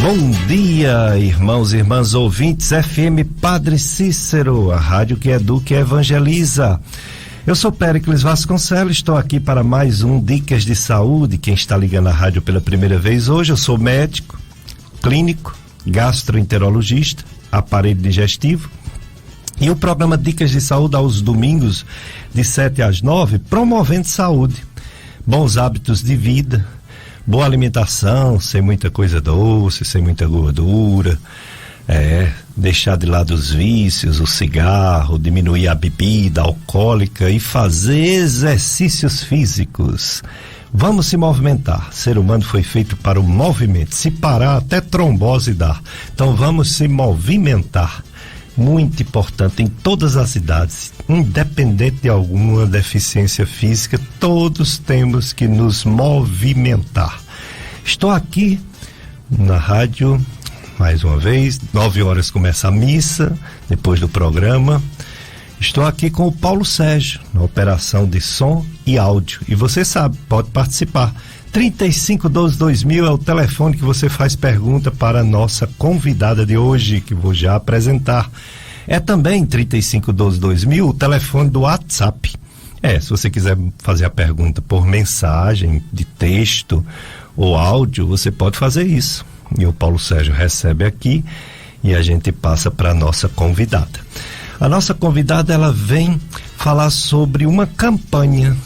Bom dia, irmãos e irmãs ouvintes, FM Padre Cícero, a rádio que educa e evangeliza. Eu sou Péricles Vasconcelos, estou aqui para mais um Dicas de Saúde. Quem está ligando a rádio pela primeira vez hoje, eu sou médico, clínico, gastroenterologista, aparelho digestivo. E o programa Dicas de Saúde aos domingos, de 7 às 9, promovendo saúde, bons hábitos de vida, boa alimentação, sem muita coisa doce, sem muita gordura, deixar de lado os vícios, o cigarro, diminuir a bebida alcoólica e fazer exercícios físicos. Vamos se movimentar. O ser humano foi feito para o movimento. Se parar, até trombose dá. Então vamos se movimentar. Muito importante em todas as idades, independente de alguma deficiência física, todos temos que nos movimentar. Estou aqui na rádio, mais uma vez, 9 horas começa a missa, depois do programa. Estou aqui com o Paulo Sérgio, na operação de som e áudio. E você sabe, pode participar. 3512-2000 é o telefone que você faz pergunta para a nossa convidada de hoje, que vou já apresentar. É também 3512-2000 o telefone do WhatsApp. Se você quiser fazer a pergunta por mensagem de texto ou áudio, você pode fazer isso. E o Paulo Sérgio recebe aqui e a gente passa para a nossa convidada. A nossa convidada, ela vem falar sobre uma campanha.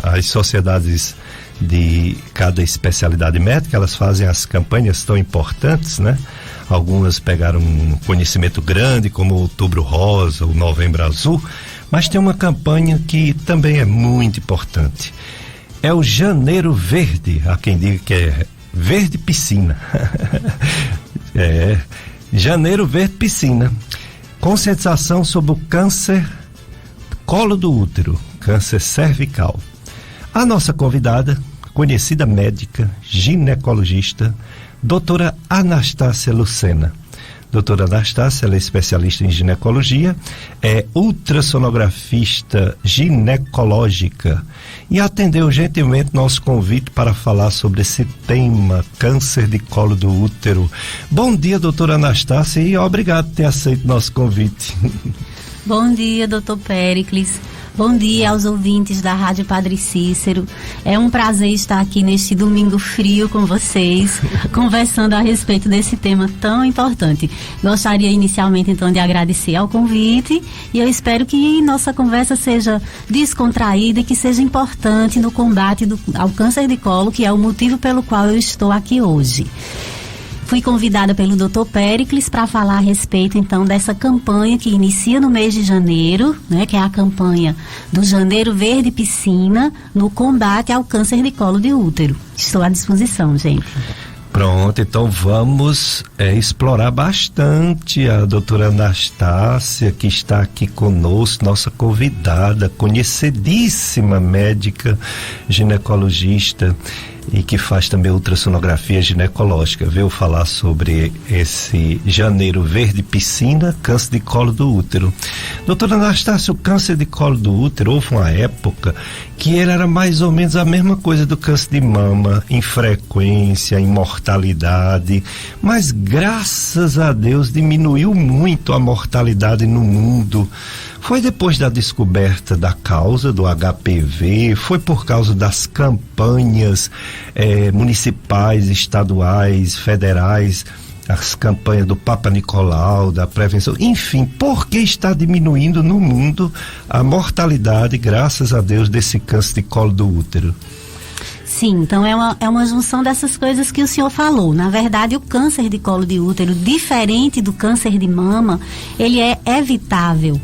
As sociedades de cada especialidade médica, elas fazem as campanhas tão importantes, né? Algumas pegaram um conhecimento grande, como o Outubro Rosa, o Novembro Azul, mas tem uma campanha que também é muito importante. É o Janeiro Verde, há quem diga que é Verde Piscina. Janeiro Verde Piscina. Conscientização sobre o câncer colo do útero, câncer cervical. A nossa convidada, conhecida médica, ginecologista, doutora Anastácia Lucena. Doutora Anastácia, ela é especialista em ginecologia, é ultrassonografista ginecológica e atendeu gentilmente nosso convite para falar sobre esse tema, câncer de colo do útero. Bom dia, doutora Anastácia, e obrigado por ter aceito nosso convite. Bom dia, doutor Péricles. Bom dia aos ouvintes da Rádio Padre Cícero. É um prazer estar aqui neste domingo frio com vocês, conversando a respeito desse tema tão importante. Gostaria inicialmente então de agradecer ao convite e eu espero que nossa conversa seja descontraída e que seja importante no combate ao câncer de colo, que é o motivo pelo qual eu estou aqui hoje. Fui convidada pelo Dr. Péricles para falar a respeito, então, dessa campanha que inicia no mês de janeiro, né, que é a campanha do Janeiro Verde Piscina, no combate ao câncer de colo de útero. Estou à disposição, gente. Pronto, então vamos explorar bastante a doutora Anastácia, que está aqui conosco, nossa convidada, conhecidíssima médica ginecologista e que faz também ultrassonografia ginecológica. Veio falar sobre esse Janeiro Verde Piscina, câncer de colo do útero. Doutora Anastácia, o câncer de colo do útero, houve uma época que ele era mais ou menos a mesma coisa do câncer de mama, em frequência, em mortalidade, mas graças a Deus diminuiu muito a mortalidade no mundo. Foi depois da descoberta da causa do HPV, foi por causa das campanhas municipais, estaduais, federais, as campanhas do Papa Nicolau, da prevenção, enfim, por que está diminuindo no mundo a mortalidade, graças a Deus, desse câncer de colo do útero? Sim, então é uma junção dessas coisas que o senhor falou. Na verdade, o câncer de colo de útero, diferente do câncer de mama, ele é evitável,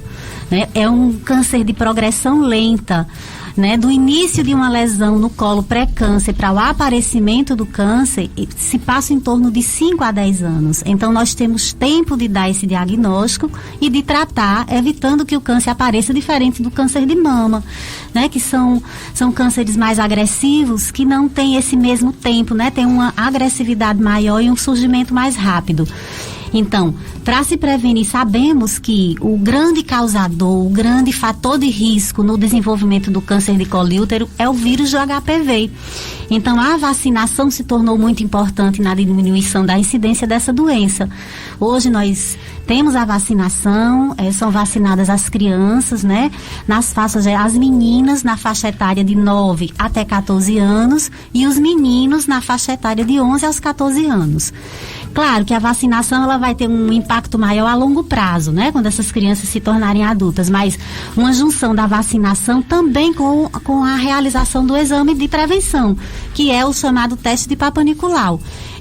né? É um câncer de progressão lenta, né? Do início de uma lesão no colo pré-câncer para o aparecimento do câncer, se passa em torno de 5 a 10 anos. Então, nós temos tempo de dar esse diagnóstico e de tratar, evitando que o câncer apareça, diferente do câncer de mama, né? Que são cânceres mais agressivos, que não têm esse mesmo tempo, né? Tem uma agressividade maior e um surgimento mais rápido. Então, para se prevenir, sabemos que o grande causador, o grande fator de risco no desenvolvimento do câncer de colo de útero é o vírus do HPV. Então, a vacinação se tornou muito importante na diminuição da incidência dessa doença. Hoje nós temos a vacinação, são vacinadas as crianças, né? Nas faixas, as meninas na faixa etária de 9 até 14 anos e os meninos na faixa etária de 11 aos 14 anos. Claro que a vacinação ela vai ter um impacto maior a longo prazo, né? Quando essas crianças se tornarem adultas, mas uma junção da vacinação também com a realização do exame de prevenção, que é o chamado teste de Papa Nicolau.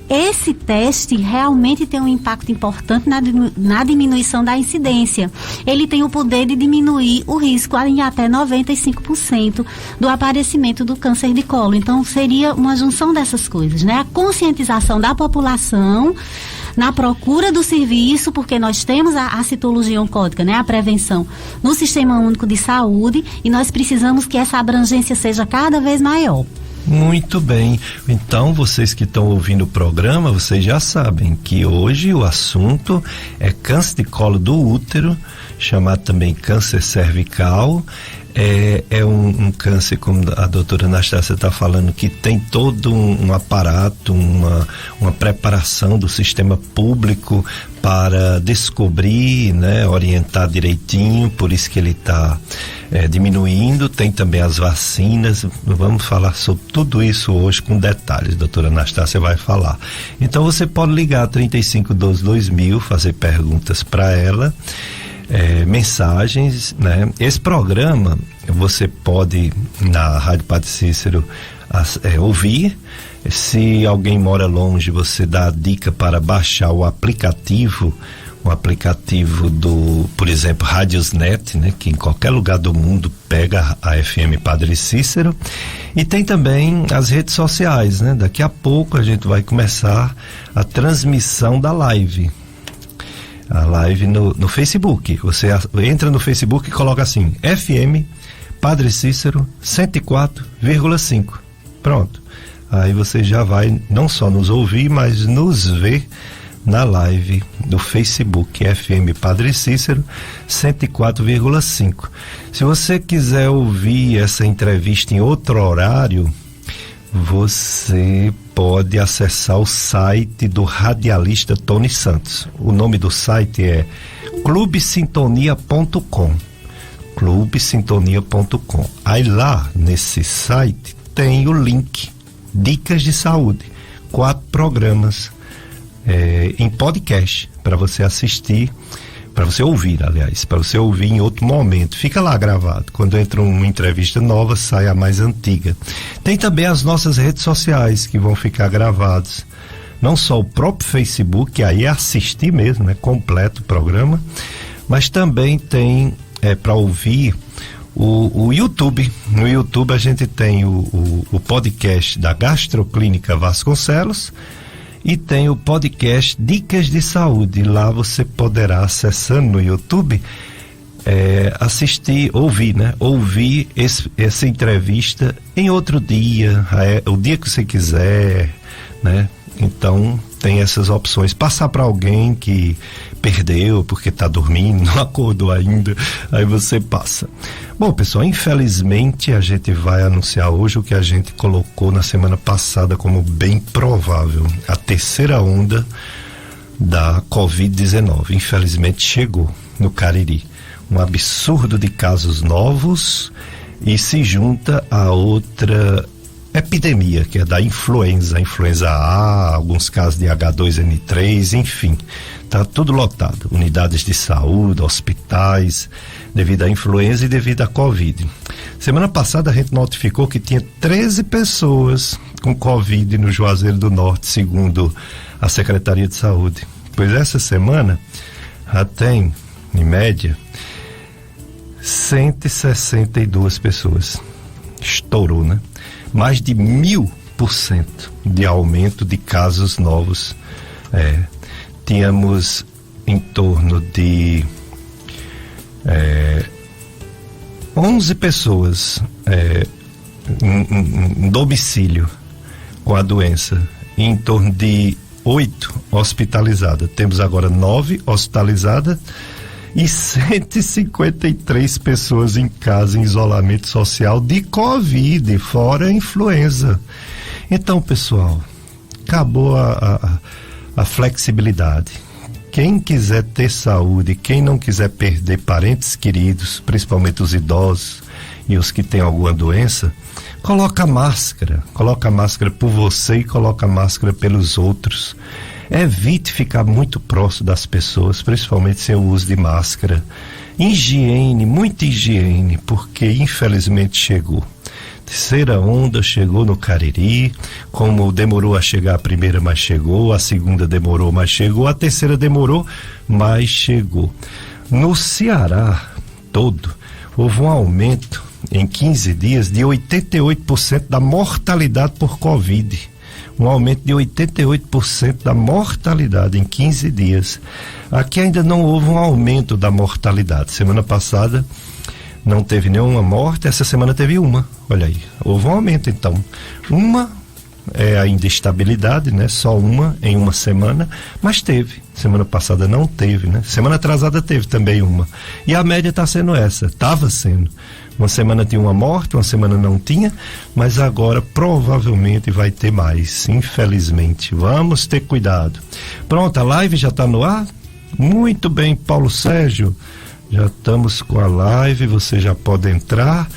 Esse teste realmente tem um impacto importante na diminuição da incidência. Ele tem o poder de diminuir o risco em até 95% do aparecimento do câncer de colo. Então, seria uma junção dessas coisas, né? A conscientização da população na procura do serviço, porque nós temos a citologia oncótica, né? A prevenção no Sistema Único de Saúde e nós precisamos que essa abrangência seja cada vez maior. Muito bem, então vocês que estão ouvindo o programa, vocês já sabem que hoje o assunto é câncer de colo do útero, chamado também câncer cervical. É um câncer, como a doutora Anastácia está falando, que tem todo um aparato, uma preparação do sistema público para descobrir, né, orientar direitinho, por isso que ele está diminuindo. Tem também as vacinas, vamos falar sobre tudo isso hoje com detalhes, a doutora Anastácia vai falar. Então você pode ligar 3512-2000, fazer perguntas para ela, mensagens, né? Esse programa você pode na Rádio Padre Cícero ouvir. Se alguém mora longe, você dá a dica para baixar o aplicativo do, por exemplo, Radiosnet, né, que em qualquer lugar do mundo pega a FM Padre Cícero. E tem também as redes sociais, né? Daqui a pouco a gente vai começar a transmissão da live. A live no Facebook. Você entra no Facebook e coloca assim, FM Padre Cícero 104,5. Pronto. Aí você já vai não só nos ouvir, mas nos ver na live do Facebook FM Padre Cícero 104,5. Se você quiser ouvir essa entrevista em outro horário, você pode acessar o site do radialista Tony Santos. O nome do site é clubesintonia.com. clubesintonia.com. Aí lá nesse site tem o link Dicas de Saúde, 4 programas em podcast para você assistir, para você ouvir, aliás, para você ouvir em outro momento. Fica lá gravado. Quando entra uma entrevista nova, sai a mais antiga. Tem também as nossas redes sociais que vão ficar gravadas. Não só o próprio Facebook, que aí é assistir mesmo, né? Completo o programa, mas também tem para ouvir o YouTube. No YouTube a gente tem o podcast da Gastroclínica Vasconcelos e tem o podcast Dicas de Saúde. Lá você poderá, acessando no YouTube, assistir, ouvir, né? Ouvir essa entrevista em outro dia, o dia que você quiser, né? Então tem essas opções. Passar para alguém que perdeu porque está dormindo, não acordou ainda, aí você passa. Bom, pessoal, infelizmente a gente vai anunciar hoje o que a gente colocou na semana passada como bem provável. A terceira onda da Covid-19. Infelizmente chegou no Cariri. Um absurdo de casos novos e se junta a outra epidemia, que é da influenza A, alguns casos de H2N3, enfim, tá tudo lotado, unidades de saúde, hospitais, devido à influenza e devido à Covid. Semana passada a gente notificou que tinha 13 pessoas com Covid no Juazeiro do Norte, segundo a Secretaria de Saúde. Pois essa semana já tem, em média, 162 pessoas. Estourou, né? Mais de 1000% de aumento de casos novos. Tínhamos em torno de 11 pessoas em domicílio com a doença, e em torno de 8 hospitalizadas. Temos agora 9 hospitalizadas e 153 pessoas em casa em isolamento social de Covid, fora a influenza. Então, pessoal, acabou a flexibilidade. Quem quiser ter saúde, quem não quiser perder parentes queridos, principalmente os idosos e os que têm alguma doença, coloca máscara por você e coloca máscara pelos outros. Evite ficar muito próximo das pessoas, principalmente sem o uso de máscara. Higiene, muita higiene, porque infelizmente chegou. Terceira onda chegou no Cariri, como demorou a chegar a primeira, mas chegou, a segunda demorou, mas chegou, a terceira demorou, mas chegou. No Ceará todo, houve um aumento em 15 dias de 88% da mortalidade por Covid. Um aumento de 88% da mortalidade em 15 dias. Aqui ainda não houve um aumento da mortalidade. Semana passada não teve nenhuma morte, essa semana teve uma. Olha aí, houve um aumento então. Uma é ainda estabilidade, né? Só uma em uma semana, mas teve. Semana passada não teve, né? Semana atrasada teve também uma. E a média está sendo essa, estava sendo. Uma semana tinha uma morte, uma semana não tinha, mas agora provavelmente vai ter mais, infelizmente. Vamos ter cuidado. Pronto, a live já está no ar? Muito bem, Paulo Sérgio. Já estamos com a live, você já pode entrar,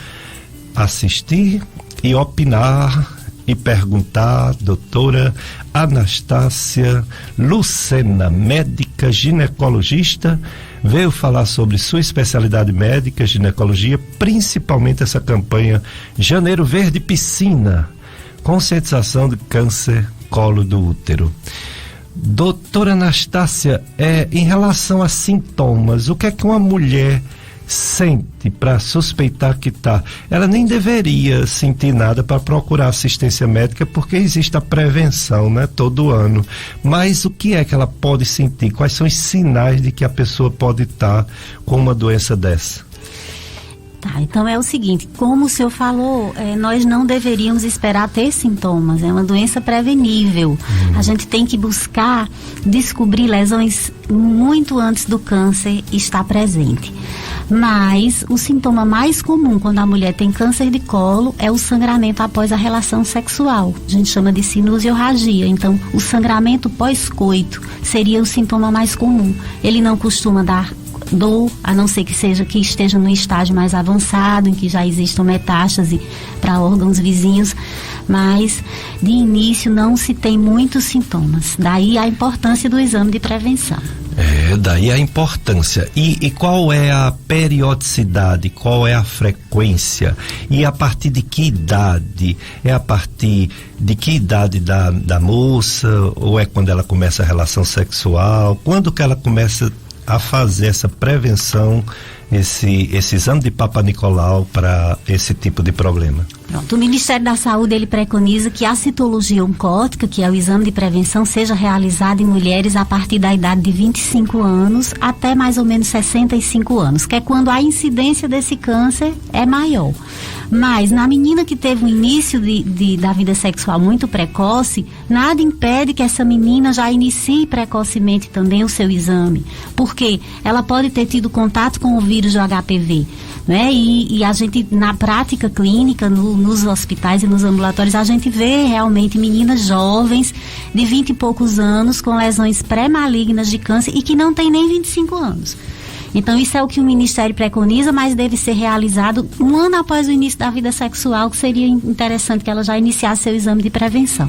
assistir e opinar e perguntar. Doutora Anastácia Lucena, médica ginecologista, veio falar sobre sua especialidade médica, ginecologia, principalmente essa campanha Janeiro Verde Piscina, conscientização de câncer colo do útero. Doutora Anastácia, em relação a sintomas, o que é que uma mulher sente para suspeitar que ela nem deveria sentir nada para procurar assistência médica, porque existe a prevenção, né, todo ano, mas o que é que ela pode sentir? Quais são os sinais de que a pessoa pode estar com uma doença dessa? Tá, então é o seguinte, como o senhor falou, nós não deveríamos esperar ter sintomas, é uma doença prevenível. A gente tem que buscar descobrir lesões muito antes do câncer estar presente. Mas o sintoma mais comum quando a mulher tem câncer de colo é o sangramento após a relação sexual. A gente chama de sinusiorragia. Então, o sangramento pós-coito seria o sintoma mais comum. Ele não costuma dar dor, a não ser que esteja no estágio mais avançado, em que já existe metástase para órgãos vizinhos, mas de início não se tem muitos sintomas. Daí a importância do exame de prevenção. Daí a importância. E qual é a periodicidade, qual é a frequência? E a partir de que idade? É a partir de que idade da moça? Ou é quando ela começa a relação sexual? Quando que ela começa a fazer essa prevenção, esse exame de Papa Nicolau para esse tipo de problema? Pronto, o Ministério da Saúde, ele preconiza que a citologia oncótica, que é o exame de prevenção, seja realizado em mulheres a partir da idade de 25 anos até mais ou menos 65 anos, que é quando a incidência desse câncer é maior. Mas na menina que teve um início da vida sexual muito precoce, nada impede que essa menina já inicie precocemente também o seu exame, porque ela pode ter tido contato com o vírus do HPV, né? E a gente, na prática clínica, nos hospitais e nos ambulatórios, a gente vê realmente meninas jovens de 20 e poucos anos com lesões pré-malignas de câncer e que não tem nem 25 anos. Então isso é o que o Ministério preconiza, mas deve ser realizado um ano após o início da vida sexual, que seria interessante que ela já iniciasse seu exame de prevenção.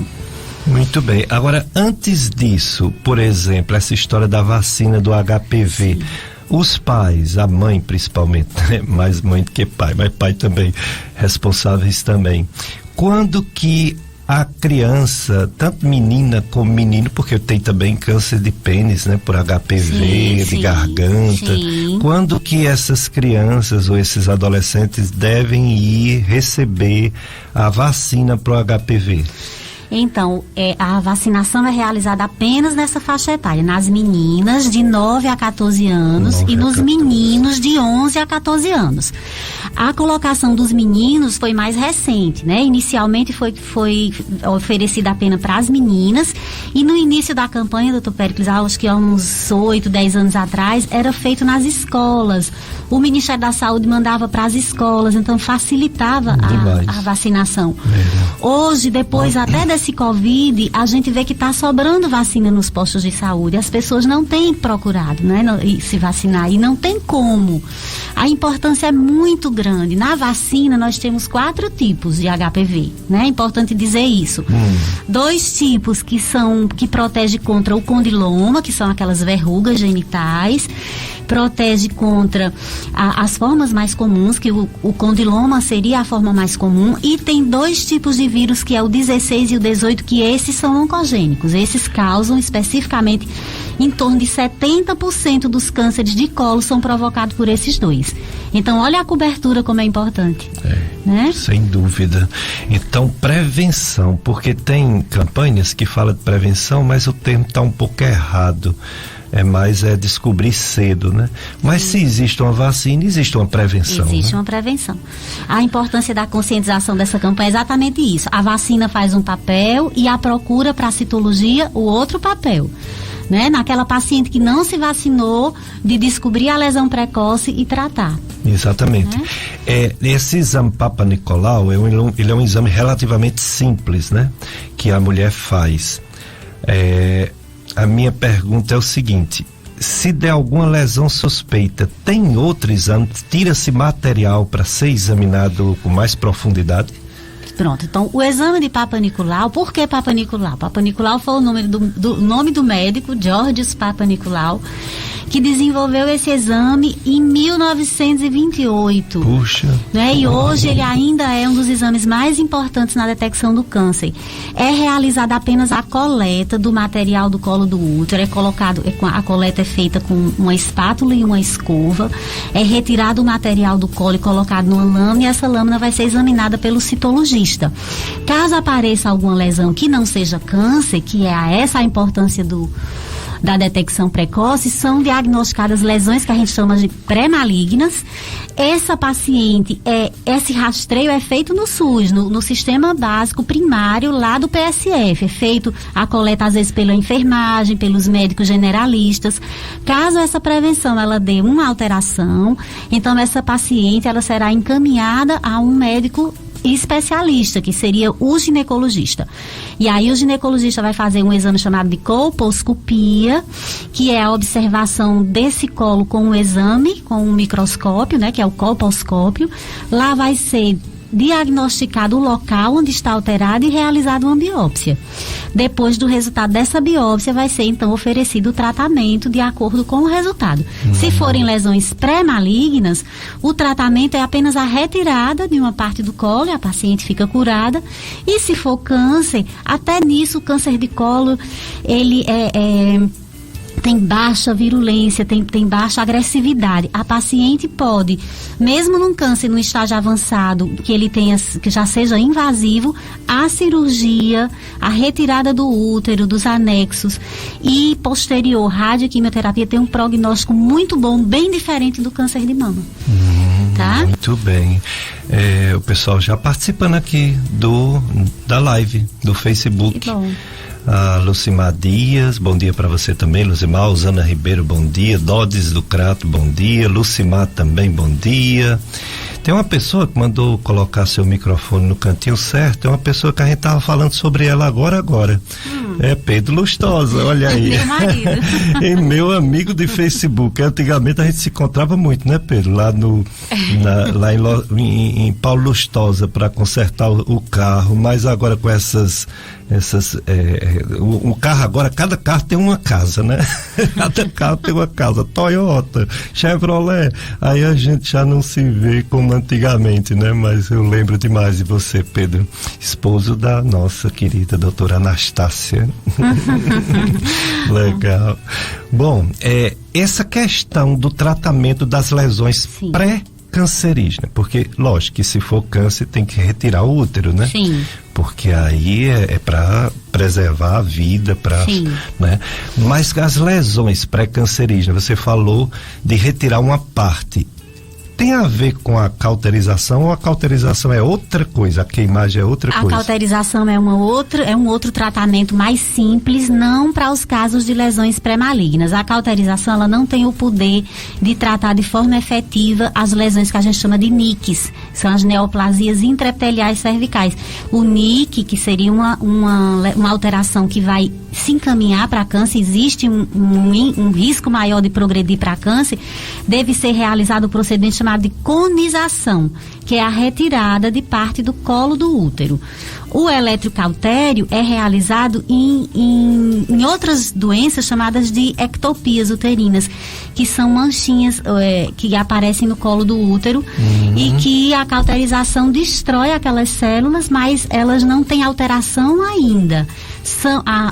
Muito bem. Agora, antes disso, por exemplo, essa história da vacina do HPV, sim, os pais, a mãe principalmente, né? Mais mãe do que pai, mas pai também, responsáveis também. Quando que a criança, tanto menina como menino, porque tem também câncer de pênis, né, por HPV, de garganta. Sim. Quando que essas crianças ou esses adolescentes devem ir receber a vacina para o HPV? Então, a vacinação é realizada apenas nessa faixa etária, nas meninas de 9 a 14 anos e nos meninos de 11 a 14 anos. A colocação dos meninos foi mais recente, né? Inicialmente foi oferecida apenas para as meninas E no início da campanha, doutor Péricles, acho que há uns 8, 10 anos atrás, era feito nas escolas. O Ministério da Saúde mandava para as escolas, então facilitava a vacinação. Hoje, depois até desse Covid, a gente vê que está sobrando vacina nos postos de saúde. As pessoas não têm procurado, né, se vacinar, e não tem como. A importância é muito grande. Na vacina, nós temos 4 tipos de HPV, né? É importante dizer isso. 2 tipos que protegem contra o condiloma, que são aquelas verrugas genitais, protege contra as formas mais comuns, que o condiloma seria a forma mais comum, e tem 2 tipos de vírus, que é o 16 e o 18, que esses são oncogênicos. Esses causam especificamente em torno de 70% dos cânceres de colo são provocados por esses 2. Então, olha a cobertura como é importante. Né? Sem dúvida. Então, prevenção, porque tem campanhas que falam de prevenção, mas o termo está um pouco errado. É descobrir cedo, né? Mas se existe uma vacina, existe uma prevenção. Existe, né? Uma prevenção. A importância da conscientização dessa campanha é exatamente isso. A vacina faz um papel e a procura para a citologia o outro papel. Né? Naquela paciente que não se vacinou, de descobrir a lesão precoce e tratar. Exatamente. Né? Esse exame Papa Nicolau, ele é um exame relativamente simples, né? Que a mulher faz. A minha pergunta é o seguinte: se der alguma lesão suspeita, tem outro exame? Tira-se material para ser examinado com mais profundidade? Pronto, então o exame de Papa Nicolau, por que Papa Nicolau? Papa Nicolau foi o nome do médico, Georgios Papa Nicolau, que desenvolveu esse exame em 1928. Puxa. Né? E hoje ele ainda é um dos exames mais importantes na detecção do câncer. É realizada apenas a coleta do material do colo do útero, a coleta é feita com uma espátula e uma escova, é retirado o material do colo e colocado numa lâmina, e essa lâmina vai ser examinada pelo citologista. Caso apareça alguma lesão que não seja câncer, que é essa a importância da detecção precoce, são diagnosticadas lesões que a gente chama de pré-malignas. Essa paciente, esse rastreio é feito no SUS, no sistema básico primário lá do PSF. É feito a coleta às vezes pela enfermagem, pelos médicos generalistas. Caso essa prevenção ela dê uma alteração, então essa paciente ela será encaminhada a um médico especialista, que seria o ginecologista. E aí o ginecologista vai fazer um exame chamado de colposcopia, que é a observação desse colo com um exame, com um microscópio, né, que é o colposcópio. Lá vai ser diagnosticado o local onde está alterado e realizada uma biópsia. Depois do resultado dessa biópsia, vai ser então oferecido o tratamento de acordo com o resultado. Se forem lesões pré-malignas, o tratamento é apenas a retirada de uma parte do colo e a paciente fica curada. E se for câncer, até nisso o câncer de colo, ele tem baixa virulência, tem baixa agressividade. A paciente pode, mesmo num câncer no estágio avançado, que já seja invasivo, a cirurgia, a retirada do útero, dos anexos e posterior radioquimioterapia tem um prognóstico muito bom, bem diferente do câncer de mama. Tá? Muito bem. O pessoal já participando aqui da live do Facebook. Que bom. A Lucimar Dias, bom dia para você também, Lucimar. Osana Ribeiro, bom dia. Dodes do Crato, bom dia. Lucimar também, bom dia. Tem uma pessoa que mandou colocar seu microfone no cantinho certo, é uma pessoa que a gente tava falando sobre ela agora. É Pedro Lustosa, olha aí. Meu marido. E meu amigo de Facebook. Antigamente a gente se encontrava muito, né, Pedro? Lá em Paulo Lustosa para consertar o carro, mas agora com o carro agora, cada carro tem uma casa, né? Cada carro tem uma casa, Toyota, Chevrolet, aí a gente já não se vê como antigamente, né? Mas eu lembro demais de você, Pedro, esposo da nossa querida doutora Anastácia. Legal. Bom, essa questão do tratamento das lesões pré-cancerígenas, porque lógico que se for câncer tem que retirar o útero, né? Sim. Porque aí é para preservar a vida, né? Mas as lesões pré-cancerígenas, você falou de retirar uma parte. Tem a ver com a cauterização ou a cauterização é outra coisa, a queimagem é outra coisa? A cauterização é um outro tratamento mais simples, não para os casos de lesões pré-malignas. A cauterização, ela não tem o poder de tratar de forma efetiva as lesões que a gente chama de NICs, são as neoplasias intraepiteliais cervicais. O NIC, que seria uma alteração que vai se encaminhar para câncer, existe um risco maior de progredir para câncer, deve ser realizado o procedimento chamado de conização, que é a retirada de parte do colo do útero. O eletrocautério é realizado em outras doenças chamadas de ectopias uterinas, que são manchinhas que aparecem no colo do útero e que a cauterização destrói aquelas células, mas elas não têm alteração ainda.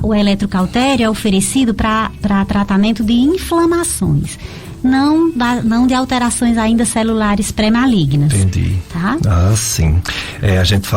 O eletrocautério é oferecido para tratamento de inflamações. Não de alterações ainda celulares pré-malignas. Entendi. Tá? Ah, sim. A gente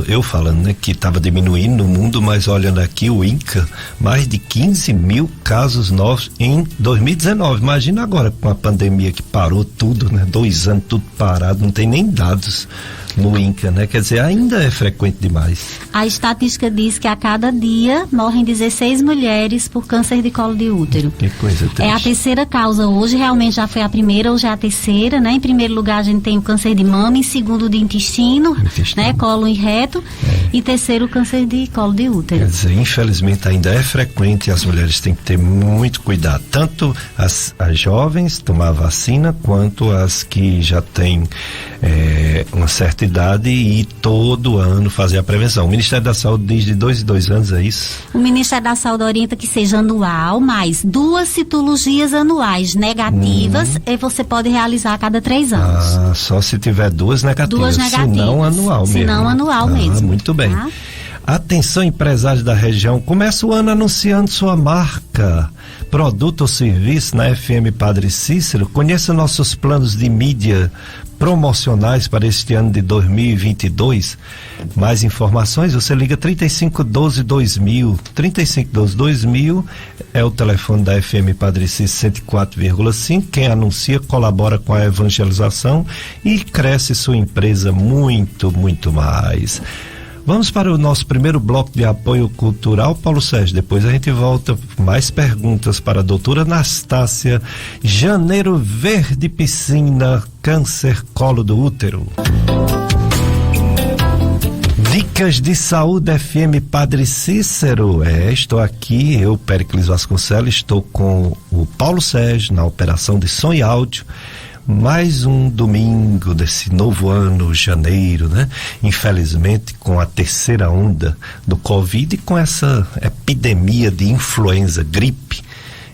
eu falando, né, que estava diminuindo no mundo, mas olhando aqui o INCA, mais de 15 mil casos novos em 2019. Imagina agora com a pandemia que parou tudo, né? 2 anos tudo parado, não tem nem dados no INCA, né? Quer dizer, ainda é frequente demais. A estatística diz que a cada dia morrem 16 mulheres por câncer de colo de útero. Que coisa triste. É a terceira causa hoje, realmente já foi a primeira, hoje é a terceira, né? Em primeiro lugar a gente tem o câncer de mama, em segundo de intestino. Né? Colo e reto, e terceiro o câncer de colo de útero. Quer dizer, infelizmente ainda é frequente e as mulheres têm que ter muito cuidado, tanto as jovens tomar vacina, quanto as que já têm uma certa idade e todo ano fazer a prevenção. O Ministério da Saúde diz de 2 em 2 anos, é isso? O Ministério da Saúde orienta que seja anual, mais 2 citologias anuais negativas e você pode realizar a cada 3 anos. Ah, só se tiver 2 negativas. 2 negativas. Senão anual mesmo. Senão anual mesmo. Muito bem. Tá? Atenção, empresários da região, começa o ano anunciando sua marca, produto ou serviço na FM Padre Cícero. Conheça nossos planos de mídia promocionais para este ano de 2022. Mais informações, você liga 3512-2000. 3512-2000 é o telefone da FM Padre Cícero 104,5. Quem anuncia colabora com a evangelização e cresce sua empresa muito, muito mais. Vamos para o nosso primeiro bloco de apoio cultural, Paulo Sérgio. Depois a gente volta com mais perguntas para a doutora Anastácia. Janeiro Verde Piscina, câncer colo do útero. Dicas de Saúde FM Padre Cícero. Estou aqui, eu, Péricles Vasconcelos, estou com o Paulo Sérgio na operação de som e áudio. Mais um domingo desse novo ano, janeiro, né? Infelizmente, com a terceira onda do Covid e com essa epidemia de influenza, gripe,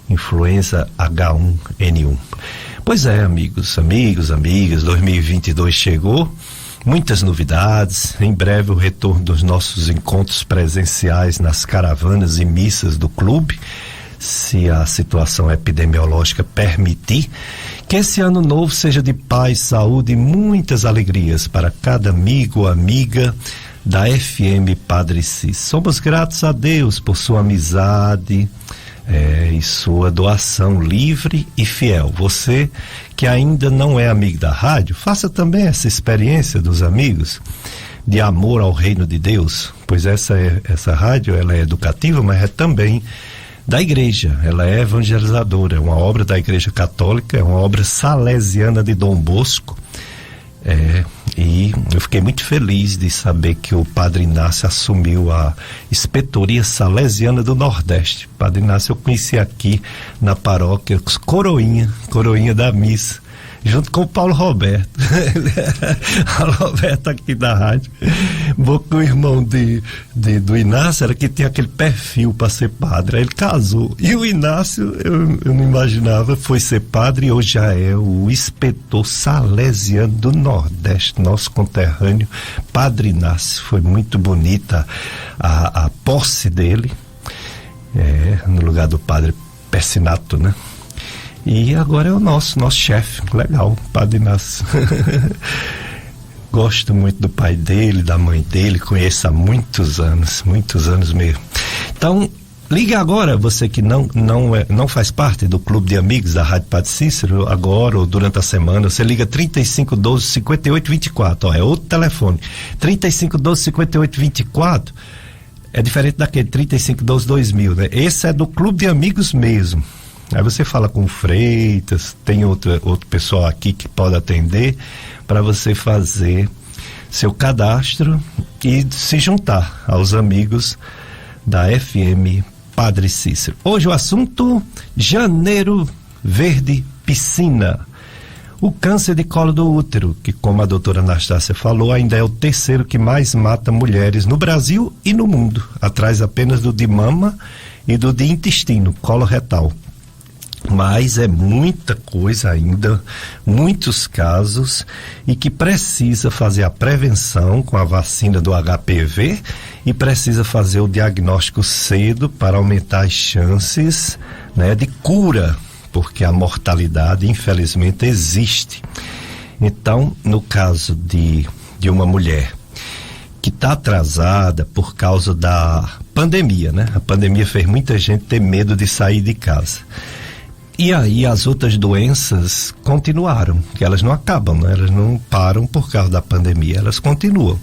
influenza H1N1. Pois é, amigas, 2022 chegou, muitas novidades, em breve o retorno dos nossos encontros presenciais nas caravanas e missas do clube, se a situação epidemiológica permitir. Que esse ano novo seja de paz, saúde e muitas alegrias para cada amigo ou amiga da FM Padre Cícero. Somos gratos a Deus por sua amizade e sua doação livre e fiel. Você que ainda não é amigo da rádio, faça também essa experiência dos amigos de amor ao reino de Deus, pois essa rádio ela é educativa, mas é também da igreja, ela é evangelizadora, é uma obra da Igreja Católica, é uma obra salesiana de Dom Bosco, e eu fiquei muito feliz de saber que o Padre Inácio assumiu a inspetoria salesiana do Nordeste. O Padre Inácio eu conheci aqui na paróquia Coroinha da missa, junto com o Paulo Roberto. O Roberto aqui da rádio. O irmão do Inácio era que tinha aquele perfil para ser padre. Aí ele casou. E o Inácio, eu não imaginava, foi ser padre e hoje já é o inspetor salesiano do Nordeste, nosso conterrâneo, Padre Inácio. Foi muito bonita a posse dele, no lugar do Padre Persinato, né? E agora é o nosso chefe, legal, Padre Inácio. Gosto muito do pai dele, da mãe dele, conheço há muitos anos mesmo. Então, Ligue agora, você que não faz parte do clube de amigos da Rádio Padre Cícero, agora ou durante a semana, você liga 3512-5824, é outro telefone, 3512-5824, é diferente daquele 3512-2000, né? Esse é do clube de amigos mesmo. Aí você fala com o Freitas, tem outro pessoal aqui que pode atender para você fazer seu cadastro e se juntar aos amigos da FM Padre Cícero. Hoje o assunto: Janeiro Verde Piscina. O câncer de colo do útero, que, como a doutora Anastácia falou, ainda é o terceiro que mais mata mulheres no Brasil e no mundo, atrás apenas do de mama e do de intestino, colo retal. Mas é muita coisa ainda, muitos casos, e que precisa fazer a prevenção com a vacina do HPV e precisa fazer o diagnóstico cedo para aumentar as chances, né, de cura, porque a mortalidade, infelizmente, existe. Então, no caso de uma mulher que está atrasada por causa da pandemia, né? A pandemia fez muita gente ter medo de sair de casa. E aí as outras doenças continuaram, que elas não acabam, né? Elas não param por causa da pandemia, elas continuam.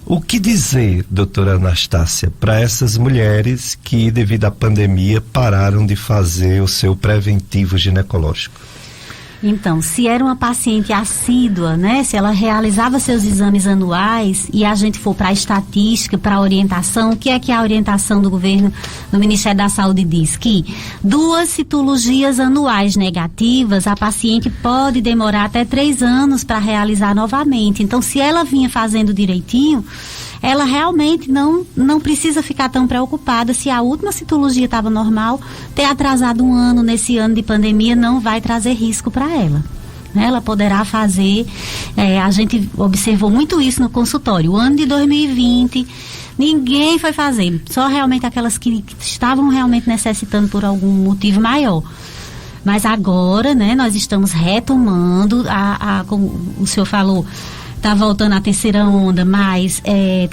O que dizer, doutora Anastácia, para essas mulheres que, devido à pandemia, pararam de fazer o seu preventivo ginecológico? Então, se era uma paciente assídua, né, se ela realizava seus exames anuais e a gente for para a estatística, para a orientação, o que é que a orientação do governo, do Ministério da Saúde diz? Que 2 citologias anuais negativas, a paciente pode demorar até 3 anos para realizar novamente. Então, se ela vinha fazendo direitinho, ela realmente não precisa ficar tão preocupada. Se a última citologia estava normal, ter atrasado 1 ano nesse ano de pandemia não vai trazer risco para ela. Ela poderá fazer, a gente observou muito isso no consultório. O ano de 2020, ninguém foi fazer, só realmente aquelas que estavam realmente necessitando por algum motivo maior. Mas agora, né, nós estamos retomando, como o senhor falou, está voltando a terceira onda, mas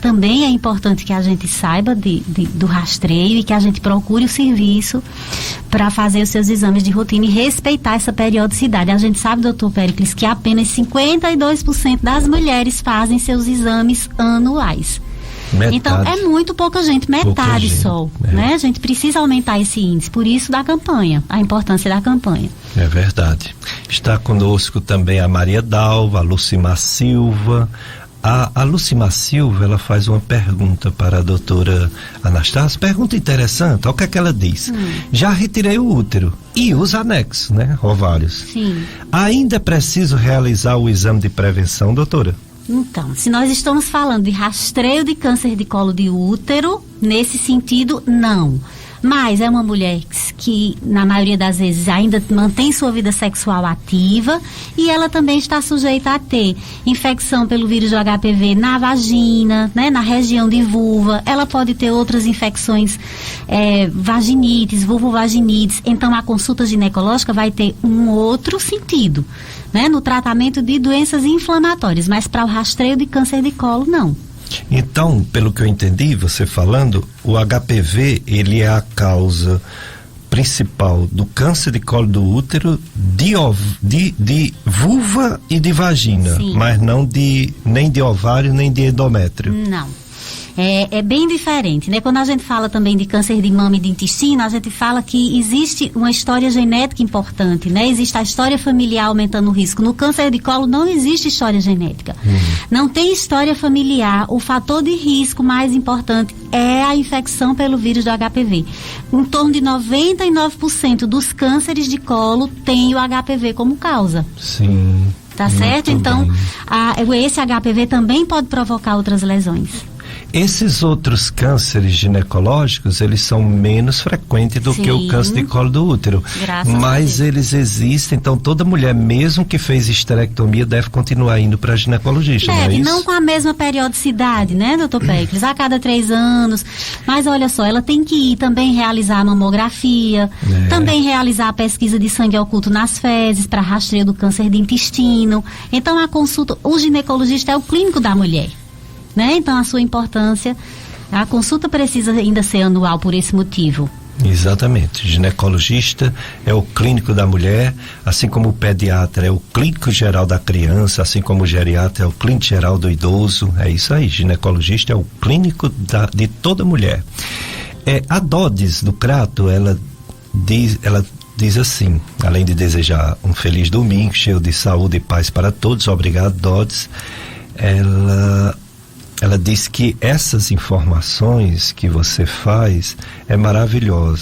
também é importante que a gente saiba do rastreio e que a gente procure o serviço para fazer os seus exames de rotina e respeitar essa periodicidade. A gente sabe, doutor Péricles, que apenas 52% das mulheres fazem seus exames anuais. Metade. Então, é muito pouca gente, metade só, né? A gente precisa aumentar esse índice, por isso da campanha, a importância da campanha. É verdade. Está conosco também a Maria Dalva, a Lucimar Silva. A Lucimar Silva, ela faz uma pergunta para a doutora Anastácia, pergunta interessante, olha o que é que ela diz. Já retirei o útero e os anexos, né, ovários. Sim. Ainda é preciso realizar o exame de prevenção, doutora? Então, se nós estamos falando de rastreio de câncer de colo de útero, nesse sentido, não. Mas é uma mulher que, na maioria das vezes, ainda mantém sua vida sexual ativa e ela também está sujeita a ter infecção pelo vírus do HPV na vagina, né, na região de vulva. Ela pode ter outras infecções, vaginites, vulvovaginites. Então, a consulta ginecológica vai ter um outro sentido, né, no tratamento de doenças inflamatórias, mas para o rastreio de câncer de colo, não. Então, pelo que eu entendi, você falando, o HPV, ele é a causa principal do câncer de colo do útero, de vulva e de vagina. Sim. Mas não nem de ovário, nem de endométrio. Não. É bem diferente, né? Quando a gente fala também de câncer de mama e de intestino, a gente fala que existe uma história genética importante, né? Existe a história familiar aumentando o risco. No câncer de colo não existe história genética. Não tem história familiar. O fator de risco mais importante é a infecção pelo vírus do HPV. Em torno de 99% dos cânceres de colo tem o HPV como causa. Sim. Tá certo? Então, esse HPV também pode provocar outras lesões. Esses outros cânceres ginecológicos, eles são menos frequentes do que o câncer de colo do útero. Mas eles existem, então toda mulher, mesmo que fez esterectomia, deve continuar indo para ginecologista, não é isso? Não com a mesma periodicidade, né, doutor Péricles? A cada 3 anos. Mas olha só, ela tem que ir também realizar a mamografia, também realizar a pesquisa de sangue oculto nas fezes para rastreio do câncer de intestino. Então a consulta, o ginecologista é o clínico da mulher, né? Então a sua importância A consulta precisa ainda ser anual por esse motivo. Exatamente. Ginecologista é o clínico da mulher, assim como o pediatra é o clínico geral da criança, assim como o geriatra é o clínico geral do idoso. É isso aí, ginecologista é o clínico de toda mulher. A Dodds do Crato, ela diz assim, além de desejar um feliz domingo, cheio de saúde e paz para todos, obrigado, Dodds. Ela diz que essas informações que você faz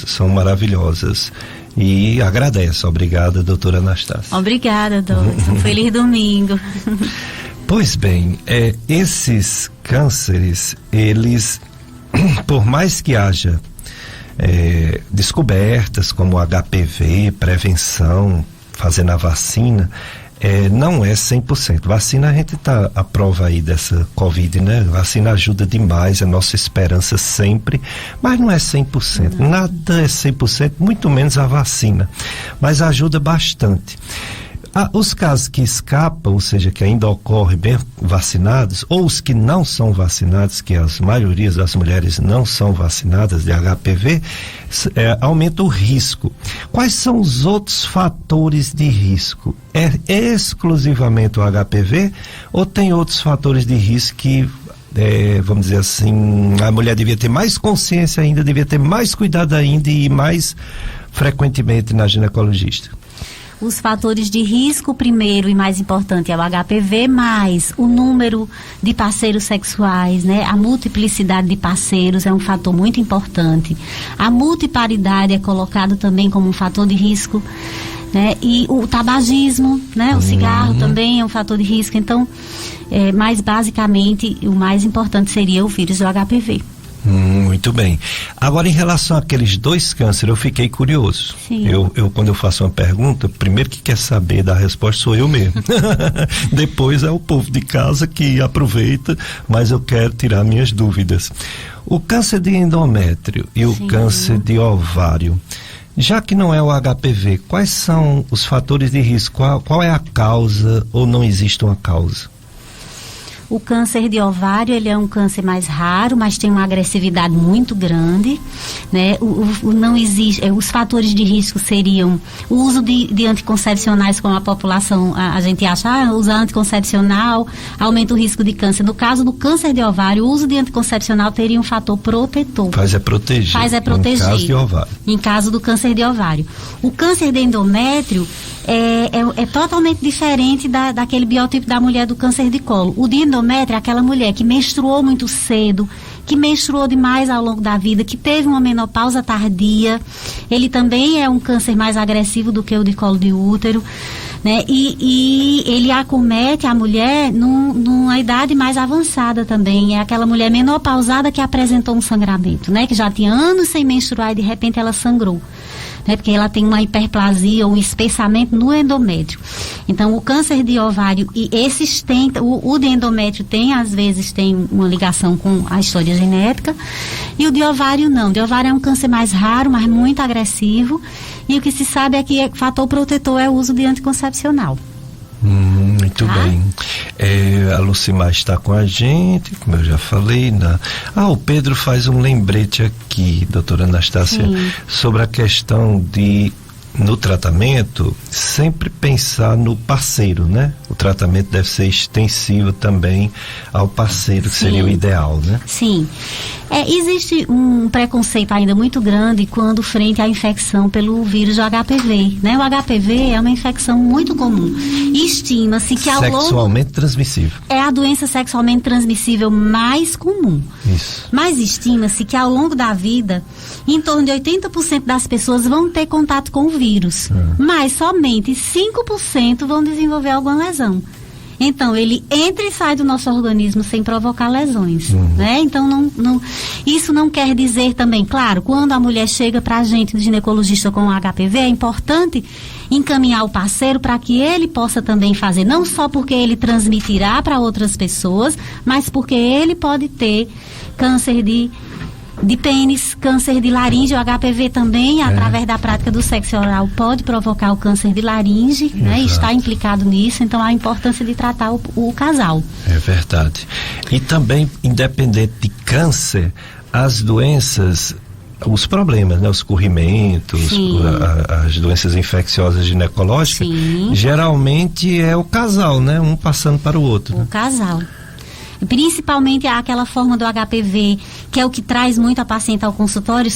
são maravilhosas. E agradece. Obrigada, doutora Anastácia. Obrigada, Dodds. Um feliz domingo. Pois bem, esses cânceres, eles, por mais que haja descobertas como HPV, prevenção, fazendo a vacina, não é 100%. Vacina, a gente tá à prova aí dessa Covid, né? Vacina ajuda demais, é nossa esperança sempre, mas não é 100%. Nada é 100%, muito menos a vacina, mas ajuda bastante. Os casos que escapam, ou seja, que ainda ocorrem bem vacinados, ou os que não são vacinados, que as maiorias das mulheres não são vacinadas de HPV, aumenta o risco. Quais são os outros fatores de risco? É exclusivamente o HPV ou tem outros fatores de risco que, vamos dizer assim, a mulher devia ter mais consciência ainda, devia ter mais cuidado ainda e ir mais frequentemente na ginecologista? Os fatores de risco, primeiro e mais importante, é o HPV, mais o número de parceiros sexuais, né? A multiplicidade de parceiros é um fator muito importante. A multiparidade é colocado também como um fator de risco, né? E o tabagismo, né? O cigarro também é um fator de risco. Então, mais basicamente, o mais importante seria o vírus do HPV. Muito bem. Agora, em relação àqueles 2 cânceres, eu fiquei curioso. Sim. Quando eu faço uma pergunta, primeiro que quer saber da resposta sou eu mesmo. Depois é o povo de casa que aproveita, mas eu quero tirar minhas dúvidas. O câncer de endométrio e o câncer de ovário, já que não é o HPV, quais são os fatores de risco? Qual é a causa ou não existe uma causa? O câncer de ovário, ele é um câncer mais raro, mas tem uma agressividade muito grande, né? Não existe, os fatores de risco seriam o uso de anticoncepcionais, como a população, a gente acha, usar anticoncepcional aumenta o risco de câncer. No caso do câncer de ovário, o uso de anticoncepcional teria um fator protetor. Faz é proteger. Em caso de ovário. Em caso do câncer de ovário. O câncer de endométrio é totalmente diferente daquele biotipo da mulher do câncer de colo. O de endométrio é aquela mulher que menstruou muito cedo, que menstruou demais ao longo da vida, que teve uma menopausa tardia. Ele também é um câncer mais agressivo do que o de colo de útero, né? E ele acomete a mulher numa idade mais avançada também. É aquela mulher menopausada que apresentou um sangramento, né? Que já tinha anos sem menstruar e de repente ela sangrou. Né, porque ela tem uma hiperplasia ou um espessamento no endométrio. Então, o câncer de ovário, e esses tem, o de endométrio às vezes tem uma ligação com a história genética, e o de ovário não. O de ovário é um câncer mais raro, mas muito agressivo, e o que se sabe é que o fator protetor é o uso de anticoncepcional. Muito bem. A Lucimar está com a gente, como eu já falei. O Pedro faz um lembrete aqui, doutora Anastácia, sobre a questão de, no tratamento, sempre pensar no parceiro, né? O tratamento deve ser extensivo também ao parceiro, que seria o ideal, né? Sim. Existe um preconceito ainda muito grande quando frente à infecção pelo vírus do HPV, né? O HPV é uma infecção muito comum. Estima-se que sexualmente transmissível. É a doença sexualmente transmissível mais comum. Isso. Mas estima-se que ao longo da vida, em torno de 80% das pessoas vão ter contato com o vírus. Mas somente 5% vão desenvolver alguma lesão. Então, ele entra e sai do nosso organismo sem provocar lesões, né? Então, isso não quer dizer também, claro, quando a mulher chega para a gente, ginecologista com HPV, é importante encaminhar o parceiro para que ele possa também fazer, não só porque ele transmitirá para outras pessoas, mas porque ele pode ter câncer de pênis, câncer de laringe. O HPV também, através da prática do sexo oral, pode provocar o câncer de laringe, né? Está implicado nisso, então há a importância de tratar o casal. É verdade. E também, independente de câncer, as doenças, os problemas, né? Os corrimentos, as doenças infecciosas ginecológicas, geralmente é o casal, né? Um passando para o outro. O casal. Principalmente aquela forma do HPV, que é o que traz muito a paciente ao consultório,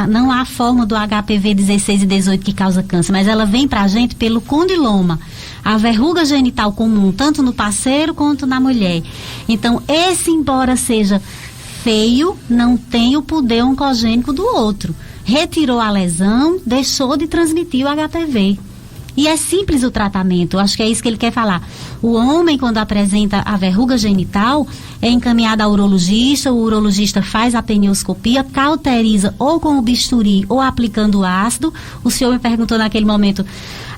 não a forma do HPV 16 e 18 que causa câncer, mas ela vem pra gente pelo condiloma, a verruga genital comum, tanto no parceiro quanto na mulher. Então, esse, embora seja feio, não tem o poder oncogênico do outro. Retirou a lesão, deixou de transmitir o HPV. E é simples o tratamento, acho que é isso que ele quer falar. O homem, quando apresenta a verruga genital, é encaminhado ao urologista, o urologista faz a penioscopia, cauteriza ou com o bisturi ou aplicando ácido. O senhor me perguntou naquele momento,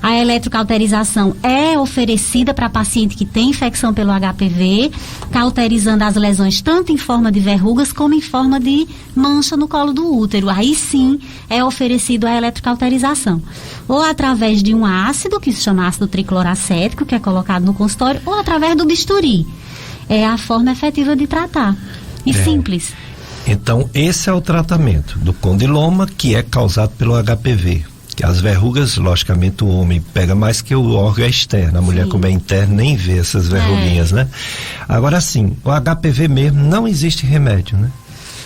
a eletrocauterização é oferecida para paciente que tem infecção pelo HPV, cauterizando as lesões tanto em forma de verrugas como em forma de mancha no colo do útero. Aí sim é oferecido a eletrocauterização. Ou através de um ácido, que se chama ácido tricloracético, que é colocado no consultório, ou através do bisturi. É a forma efetiva de tratar. E simples. Então, esse é o tratamento do condiloma, que é causado pelo HPV. As verrugas, logicamente, o homem pega mais que o órgão externo. A mulher, como é interna, nem vê essas verruguinhas, né? Agora sim, o HPV mesmo, não existe remédio, né?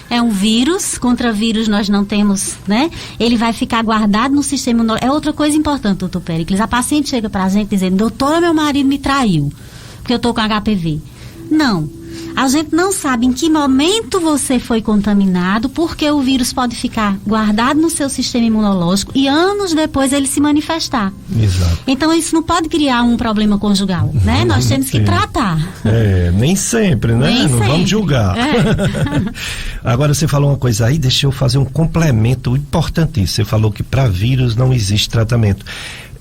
É um vírus, contra vírus nós não temos, né? Ele vai ficar guardado no sistema imunológico. É outra coisa importante, doutor Péricles. A paciente chega pra gente dizendo, doutora, meu marido me traiu, porque eu tô com HPV. Não. A gente não sabe em que momento você foi contaminado, porque o vírus pode ficar guardado no seu sistema imunológico e anos depois ele se manifestar. Exato. Então isso não pode criar um problema conjugal, né? Nós temos que tratar. Nem sempre, né? Nem não sempre. Vamos julgar. Agora você falou uma coisa aí, deixa eu fazer um complemento importantíssimo. Você falou que para vírus não existe tratamento.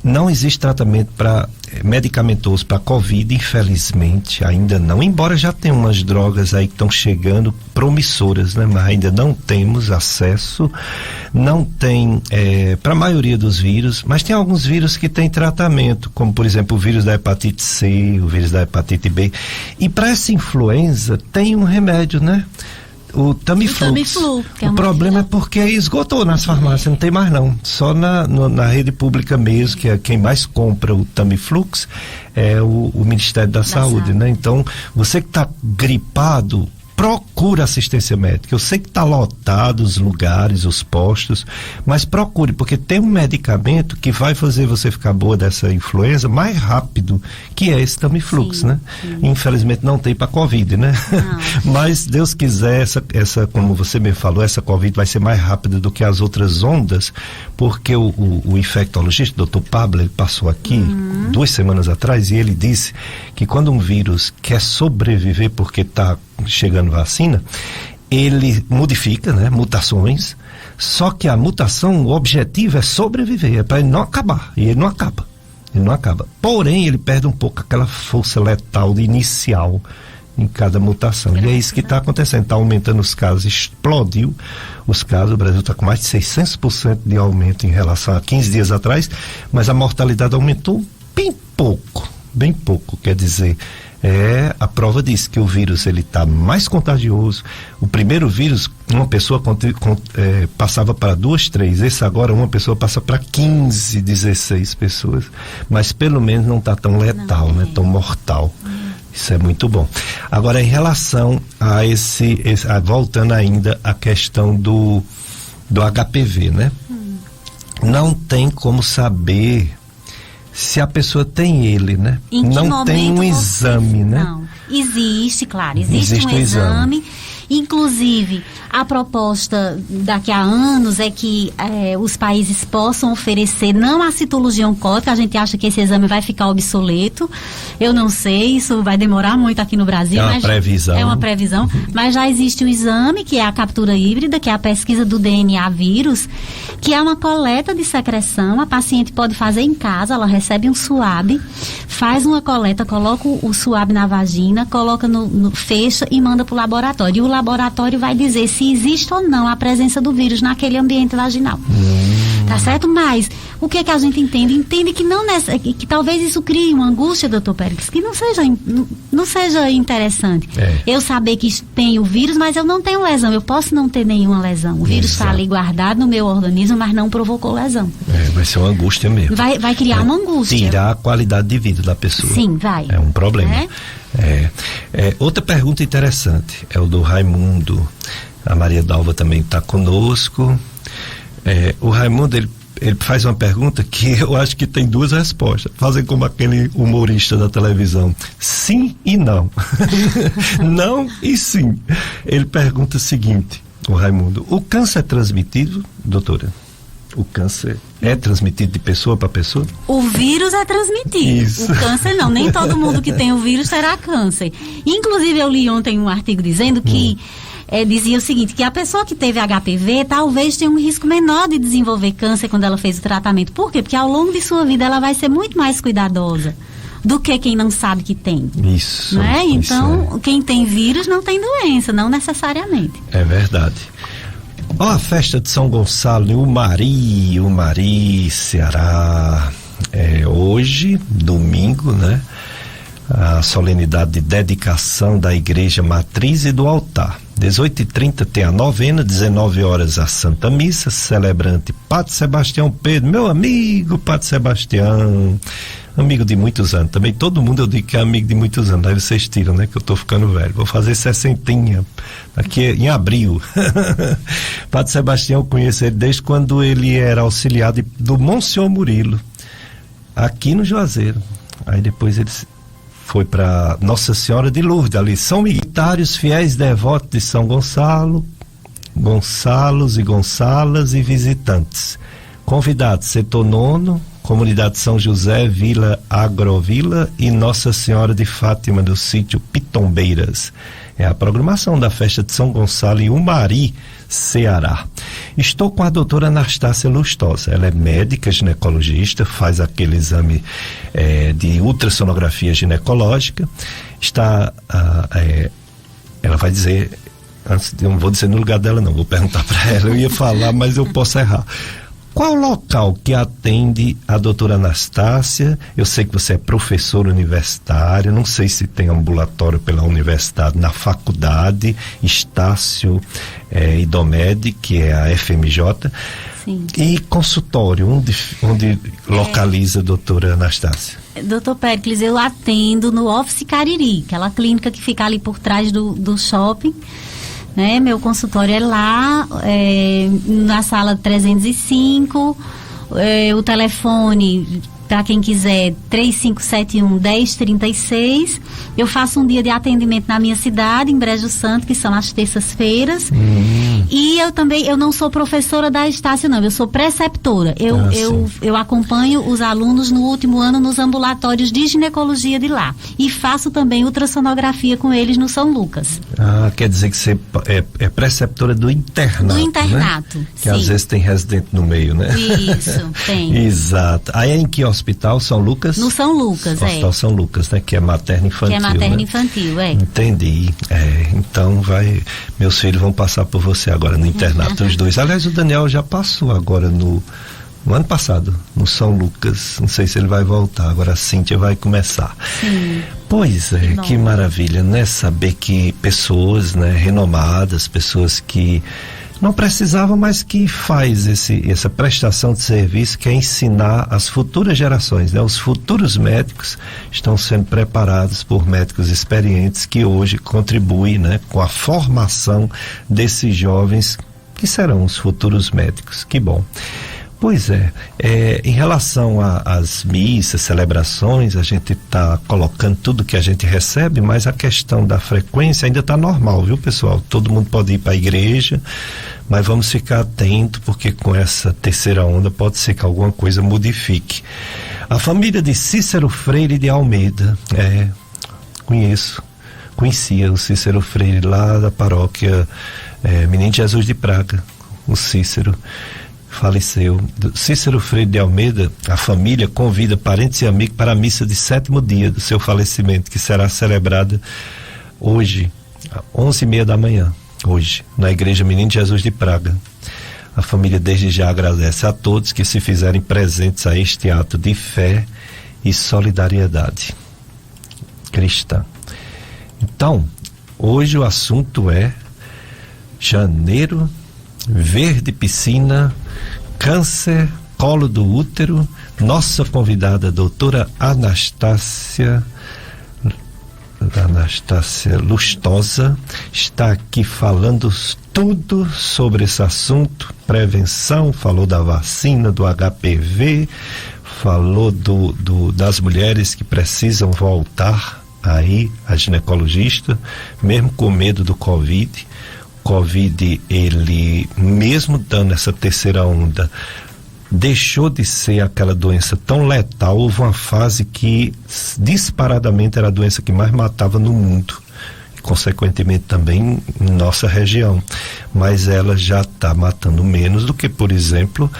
Não existe tratamento medicamentoso para Covid, infelizmente, ainda não, embora já tenha umas drogas aí que estão chegando promissoras, né? Mas ainda não temos acesso, não tem para a maioria dos vírus, mas tem alguns vírus que têm tratamento, como por exemplo o vírus da hepatite C, o vírus da hepatite B, e para essa influenza tem um remédio, né? O Tamiflux. O problema é porque esgotou nas farmácias, não tem mais não. Só na rede pública mesmo, que é quem mais compra o Tamiflux, é o Ministério da Saúde, né? Então, você que está gripado, procura assistência médica. Eu sei que está lotado os lugares, os postos, mas procure, porque tem um medicamento que vai fazer você ficar boa dessa influenza mais rápido, que é esse Tamiflux, né? Infelizmente não tem para Covid, né? Mas Deus quiser, essa, como você me falou, essa Covid vai ser mais rápida do que as outras ondas, porque o infectologista, Dr. Pablo, ele passou aqui 2 semanas atrás e ele disse que quando um vírus quer sobreviver porque está chegando vacina, ele modifica, né, mutações, só que a mutação, o objetivo é sobreviver, é para ele não acabar, e ele não acaba, porém ele perde um pouco aquela força letal inicial em cada mutação, e é isso que está acontecendo, está aumentando os casos, explodiu os casos, o Brasil está com mais de 600% de aumento em relação a 15 dias atrás, mas a mortalidade aumentou bem pouco, quer dizer, a prova disso, que o vírus ele está mais contagioso. O primeiro vírus, uma pessoa passava para 2, 3, esse agora uma pessoa passa para 15, 16 pessoas, mas pelo menos não está tão letal, né? Tão mortal. Isso é muito bom. Agora, em relação a voltando ainda à questão do HPV, né? Não tem como saber se a pessoa tem ele, né? Não tem um exame, né? Não. Existe, claro, existe um exame. Inclusive, a proposta daqui a anos é que os países possam oferecer, não a citologia oncótica, a gente acha que esse exame vai ficar obsoleto. Eu não sei, isso vai demorar muito aqui no Brasil. É uma previsão. É uma previsão, mas já existe um exame, que é a captura híbrida, que é a pesquisa do DNA vírus, que é uma coleta de secreção, a paciente pode fazer em casa, ela recebe um suave, faz uma coleta, coloca o suave na vagina, coloca fecha e manda para o laboratório. E o laboratório vai dizer se existe ou não a presença do vírus naquele ambiente vaginal. Tá certo? Mas o que é que a gente entende? Entende que que talvez isso crie uma angústia, doutor Péricles, que não seja interessante. Eu saber que tem o vírus, mas eu não tenho lesão. Eu posso não ter nenhuma lesão. O vírus está ali guardado no meu organismo, mas não provocou lesão. Vai ser uma angústia mesmo. Vai criar uma angústia. Tirar a qualidade de vida da pessoa. Sim, vai. É um problema. Outra pergunta interessante é o do Raimundo. A Maria Dalva também está conosco. O Raimundo, ele faz uma pergunta que eu acho que tem duas respostas. Fazem como aquele humorista da televisão: sim e não. Não e sim. Ele pergunta o seguinte, o Raimundo: o câncer é transmitido, doutora? O câncer é transmitido de pessoa para pessoa? O vírus é transmitido. Isso. O câncer não. Nem todo mundo que tem o vírus terá câncer. Inclusive, eu li ontem um artigo dizendo que dizia o seguinte, que a pessoa que teve HPV talvez tenha um risco menor de desenvolver câncer quando ela fez o tratamento. Por quê? Porque ao longo de sua vida ela vai ser muito mais cuidadosa do que quem não sabe que tem. Isso. Não é? Então, isso quem tem vírus não tem doença, não necessariamente. É verdade. A festa de São Gonçalo em Umari, Ceará, hoje, domingo, né? A solenidade de dedicação da Igreja Matriz e do altar. 18h30 tem a novena, 19 horas a Santa Missa, celebrante Padre Sebastião Pedro, meu amigo Padre Sebastião, amigo de muitos anos, também todo mundo eu digo que é amigo de muitos anos, aí vocês tiram, né, que eu tô ficando velho, vou fazer 60 aqui em abril. Padre Sebastião, eu conheço ele desde quando ele era auxiliar do Monsenhor Murilo, aqui no Juazeiro, aí depois ele foi para Nossa Senhora de Lourdes, ali são militários fiéis devotos de São Gonçalo, Gonçalos e Gonçalas e visitantes. Convidados: setor 9º, Comunidade São José, Vila Agrovila e Nossa Senhora de Fátima do sítio Pitombeiras. É a programação da festa de São Gonçalo em Umari, Ceará. Estou com a doutora Anastácia Lustosa. Ela é médica ginecologista, faz aquele exame de ultrassonografia ginecológica. Ela vai dizer, eu não vou dizer no lugar dela não, vou perguntar para ela, eu ia falar, mas eu posso errar. Qual o local que atende a doutora Anastácia? Eu sei que você é professora universitária, não sei se tem ambulatório pela universidade, na faculdade, Estácio Idomed, que é a FMJ. Sim. E consultório, onde localiza a doutora Anastácia? Doutor Péricles, eu atendo no Office Cariri, aquela clínica que fica ali por trás do shopping. Né? Meu consultório é lá, na sala 305, o telefone, para quem quiser, 3571-1036. Eu faço um dia de atendimento na minha cidade, em Brejo Santo, que são as terças-feiras. E eu não sou professora da Estácio, não, eu sou preceptora. Eu acompanho os alunos no último ano nos ambulatórios de ginecologia de lá. E faço também ultrassonografia com eles no São Lucas. Quer dizer que você é preceptora do internato. Do internato, né? sim. Que às vezes tem residente no meio, né? Isso, tem. Exato. Aí é em que hospital? São Lucas? No São Lucas, Hospital São Lucas, né? Que é materno-infantil. Que é materno-infantil, Entendi. Então meus filhos vão passar por você agora no internato, os dois. Aliás, o Daniel já passou agora no ano passado, no São Lucas. Não sei se ele vai voltar, agora a Cíntia vai começar. Sim. Pois é, que maravilha, né? Saber que pessoas, né, renomadas, pessoas que não precisavam, mas que faz essa prestação de serviço, que é ensinar as futuras gerações, né? Os futuros médicos estão sendo preparados por médicos experientes que hoje contribuem, né, com a formação desses jovens que serão os futuros médicos. Que bom. Pois em relação às missas, celebrações, a gente está colocando tudo que a gente recebe, mas a questão da frequência ainda está normal, viu, pessoal? Todo mundo pode ir para a igreja, mas vamos ficar atento, porque com essa terceira onda pode ser que alguma coisa modifique. A família de Cícero Freire de Almeida, conhecia o Cícero Freire lá da paróquia Menino Jesus de Praga, o Cícero faleceu. Cícero Freire de Almeida, a família convida parentes e amigos para a missa de 7º dia do seu falecimento, que será celebrada hoje, às 11h30 da manhã, hoje, na Igreja Menino Jesus de Praga. A família desde já agradece a todos que se fizerem presentes a este ato de fé e solidariedade cristã. Então, hoje o assunto é janeiro, verde piscina, câncer, colo do útero. Nossa convidada, doutora Anastácia Lustosa, está aqui falando tudo sobre esse assunto, prevenção, falou da vacina, do HPV, falou das mulheres que precisam voltar aí a ginecologista, mesmo com medo do Covid. Covid, ele, mesmo dando essa terceira onda, deixou de ser aquela doença tão letal. Houve uma fase que disparadamente era a doença que mais matava no mundo, consequentemente também em nossa região, mas ela já está matando menos do que, por exemplo,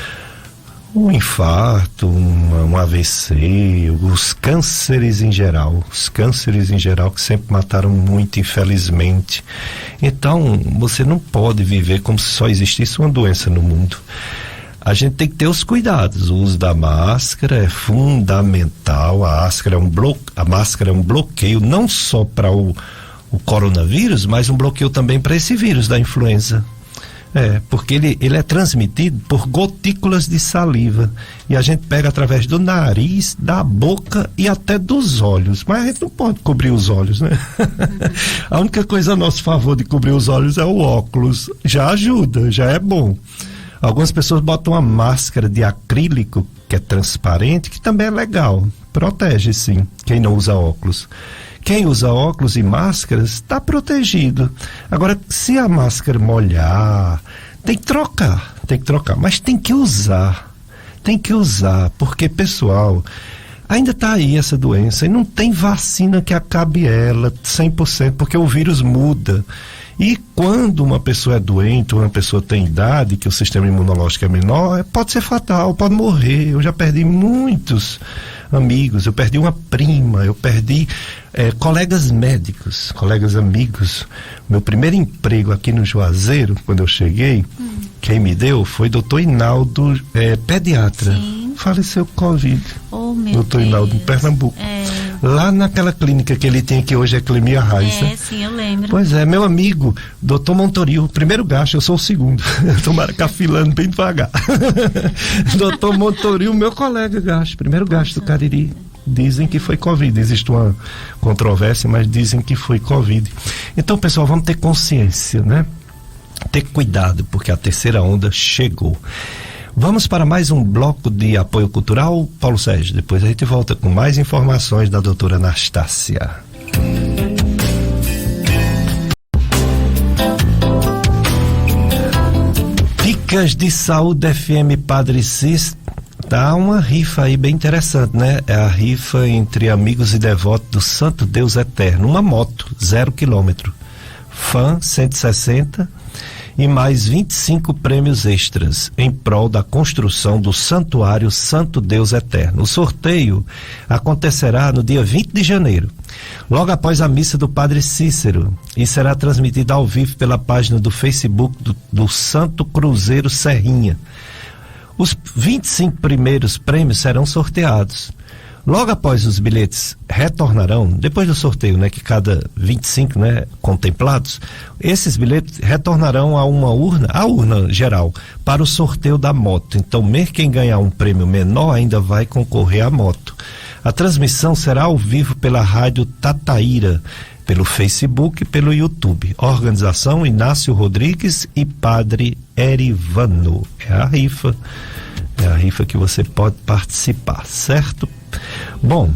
um infarto, um AVC, os cânceres em geral que sempre mataram muito, infelizmente. Então você não pode viver como se só existisse uma doença no mundo. A gente tem que ter os cuidados. O uso da máscara é fundamental. A máscara é um bloqueio não só para o coronavírus, mas um bloqueio também para esse vírus da influenza. Porque ele é transmitido por gotículas de saliva e a gente pega através do nariz, da boca e até dos olhos, mas a gente não pode cobrir os olhos, né? A única coisa a nosso favor de cobrir os olhos é o óculos. Já ajuda, já é bom. Algumas pessoas botam uma máscara de acrílico, que é transparente, que também é legal. Protege, sim, quem não usa óculos. Quem usa óculos e máscaras está protegido. Agora, se a máscara molhar, tem que trocar. Mas tem que usar, porque, pessoal, ainda está aí essa doença e não tem vacina que acabe ela 100%, porque o vírus muda. E quando uma pessoa é doente, ou uma pessoa tem idade, que o sistema imunológico é menor, pode ser fatal, pode morrer. Eu já perdi muitos amigos, eu perdi uma prima, eu perdi colegas médicos, colegas amigos. Meu primeiro emprego aqui no Juazeiro, quando eu cheguei, quem me deu foi doutor Inaldo, pediatra. Sim. Faleceu com Covid. Oh, meu doutor Deus. Inaldo, em Pernambuco. Lá naquela clínica que ele tem, que hoje é Clemia Reis. Sim, eu lembro. Pois é, meu amigo, doutor Montoril, primeiro gasto, eu sou o segundo. Tomara cafilando bem devagar. Doutor Montoril, meu colega gasto, primeiro gasto do Cariri. Dizem que foi Covid, existe uma controvérsia, mas dizem que foi Covid. Então, pessoal, vamos ter consciência, né? Ter cuidado, porque a terceira onda chegou. Vamos para mais um bloco de apoio cultural, Paulo Sérgio. Depois a gente volta com mais informações da doutora Anastácia. Dicas de Saúde FM Padre Cis. Tá uma rifa aí bem interessante, né? É a rifa entre amigos e devotos do Santo Deus Eterno. Uma moto, 0 km. Fan 160 e mais 25 prêmios extras em prol da construção do Santuário Santo Deus Eterno. O sorteio acontecerá no dia 20 de janeiro, logo após a missa do Padre Cícero, e será transmitida ao vivo pela página do Facebook do Santo Cruzeiro Serrinha. Os 25 primeiros prêmios serão sorteados. Logo após os bilhetes retornarão, depois do sorteio, né, que cada 25, né, contemplados, esses bilhetes retornarão a uma urna, a urna geral, para o sorteio da moto. Então, mesmo quem ganhar um prêmio menor ainda vai concorrer à moto. A transmissão será ao vivo pela Rádio Tataíra, pelo Facebook e pelo YouTube. Organização Inácio Rodrigues e Padre Erivano. É a rifa que você pode participar, certo? Bom,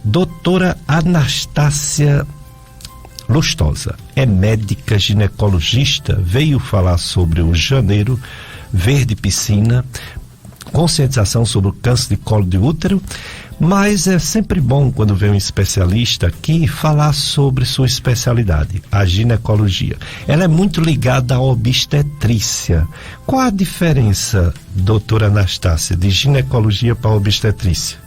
doutora Anastácia Lustosa é médica ginecologista, veio falar sobre o Janeiro Verde Piscina, conscientização sobre o câncer de colo de útero, mas é sempre bom quando vem um especialista aqui falar sobre sua especialidade, a ginecologia. Ela é muito ligada à obstetrícia. Qual a diferença, doutora Anastácia, de ginecologia para obstetrícia?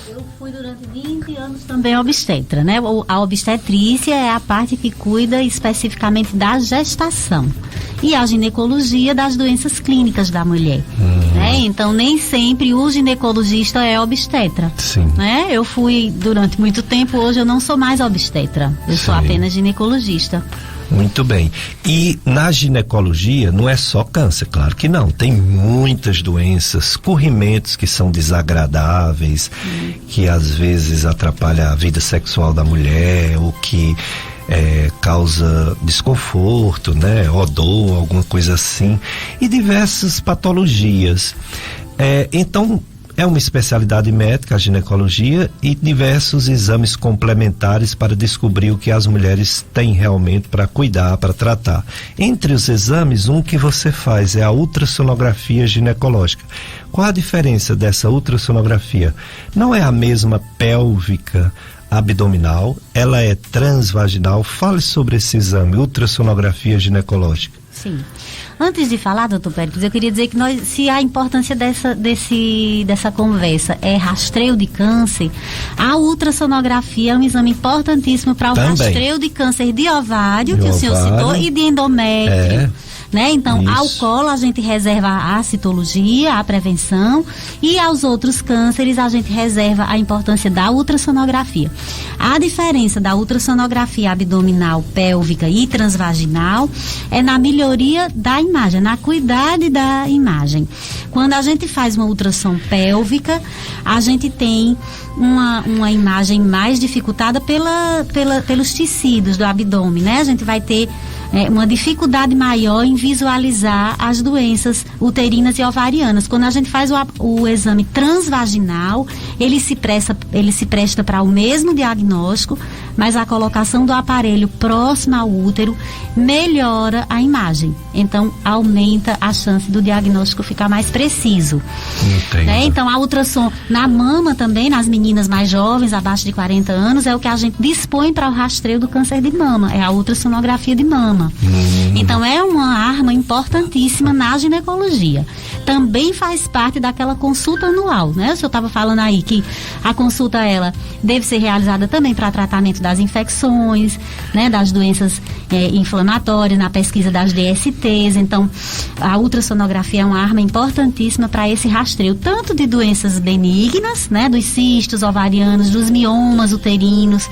Eu fui durante 20 anos também também obstetra, né? A obstetrícia é a parte que cuida especificamente da gestação. E a ginecologia das doenças clínicas da mulher, né? Então, nem sempre o ginecologista é obstetra. Sim. Né? Eu fui durante muito tempo, hoje eu não sou mais obstetra, eu sou apenas ginecologista. Muito bem. E na ginecologia não é só câncer, claro que não. Tem muitas doenças, corrimentos que são desagradáveis, que às vezes atrapalham a vida sexual da mulher, ou que causa desconforto, né? Odor, alguma coisa assim. E diversas patologias. Então, é uma especialidade médica, a ginecologia, e diversos exames complementares para descobrir o que as mulheres têm realmente para cuidar, para tratar. Entre os exames, um que você faz é a ultrassonografia ginecológica. Qual a diferença dessa ultrassonografia? Não é a mesma pélvica, abdominal, ela é transvaginal. Fale sobre esse exame, ultrassonografia ginecológica. Sim. Antes de falar, doutor Péricles, eu queria dizer que se a importância dessa conversa é rastreio de câncer, a ultrassonografia é um exame importantíssimo para o rastreio de câncer de ovário, que o senhor citou, e de endométrio. Né? Então, ao colo a gente reserva a citologia, a prevenção, e aos outros cânceres a gente reserva a importância da ultrassonografia. A diferença da ultrassonografia abdominal, pélvica e transvaginal é na melhoria da imagem, na acuidade da imagem. Quando a gente faz uma ultrassom pélvica, a gente tem uma imagem mais dificultada pelos tecidos do abdômen, né? A gente vai ter uma dificuldade maior em visualizar as doenças uterinas e ovarianas. Quando a gente faz o exame transvaginal, ele se presta para o mesmo diagnóstico, mas a colocação do aparelho próximo ao útero melhora a imagem. Então, aumenta a chance do diagnóstico ficar mais preciso. Né? Então, a ultrassom na mama também, nas meninas mais jovens, abaixo de 40 anos, é o que a gente dispõe para o rastreio do câncer de mama, é a ultrassonografia de mama. Então, é uma arma importantíssima na ginecologia. Também faz parte daquela consulta anual, né? O senhor estava falando aí que a consulta, ela deve ser realizada também para tratamento das infecções, né? Das doenças inflamatórias, na pesquisa das DSTs. Então, a ultrassonografia é uma arma importantíssima para esse rastreio, tanto de doenças benignas, né? Dos cistos ovarianos, dos miomas uterinos,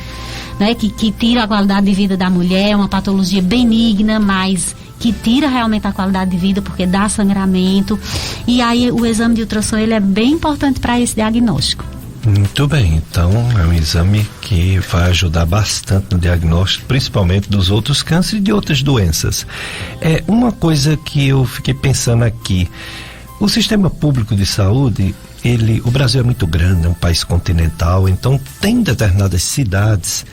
né? Que tira a qualidade de vida da mulher, uma patologia benigna, mas que tira realmente a qualidade de vida porque dá sangramento. E aí o exame de ultrassom, ele é bem importante para esse diagnóstico. Muito bem, então é um exame que vai ajudar bastante no diagnóstico, principalmente dos outros cânceres e de outras doenças. Uma coisa que eu fiquei pensando aqui, o sistema público de saúde, o Brasil é muito grande, é um país continental, então tem determinadas cidades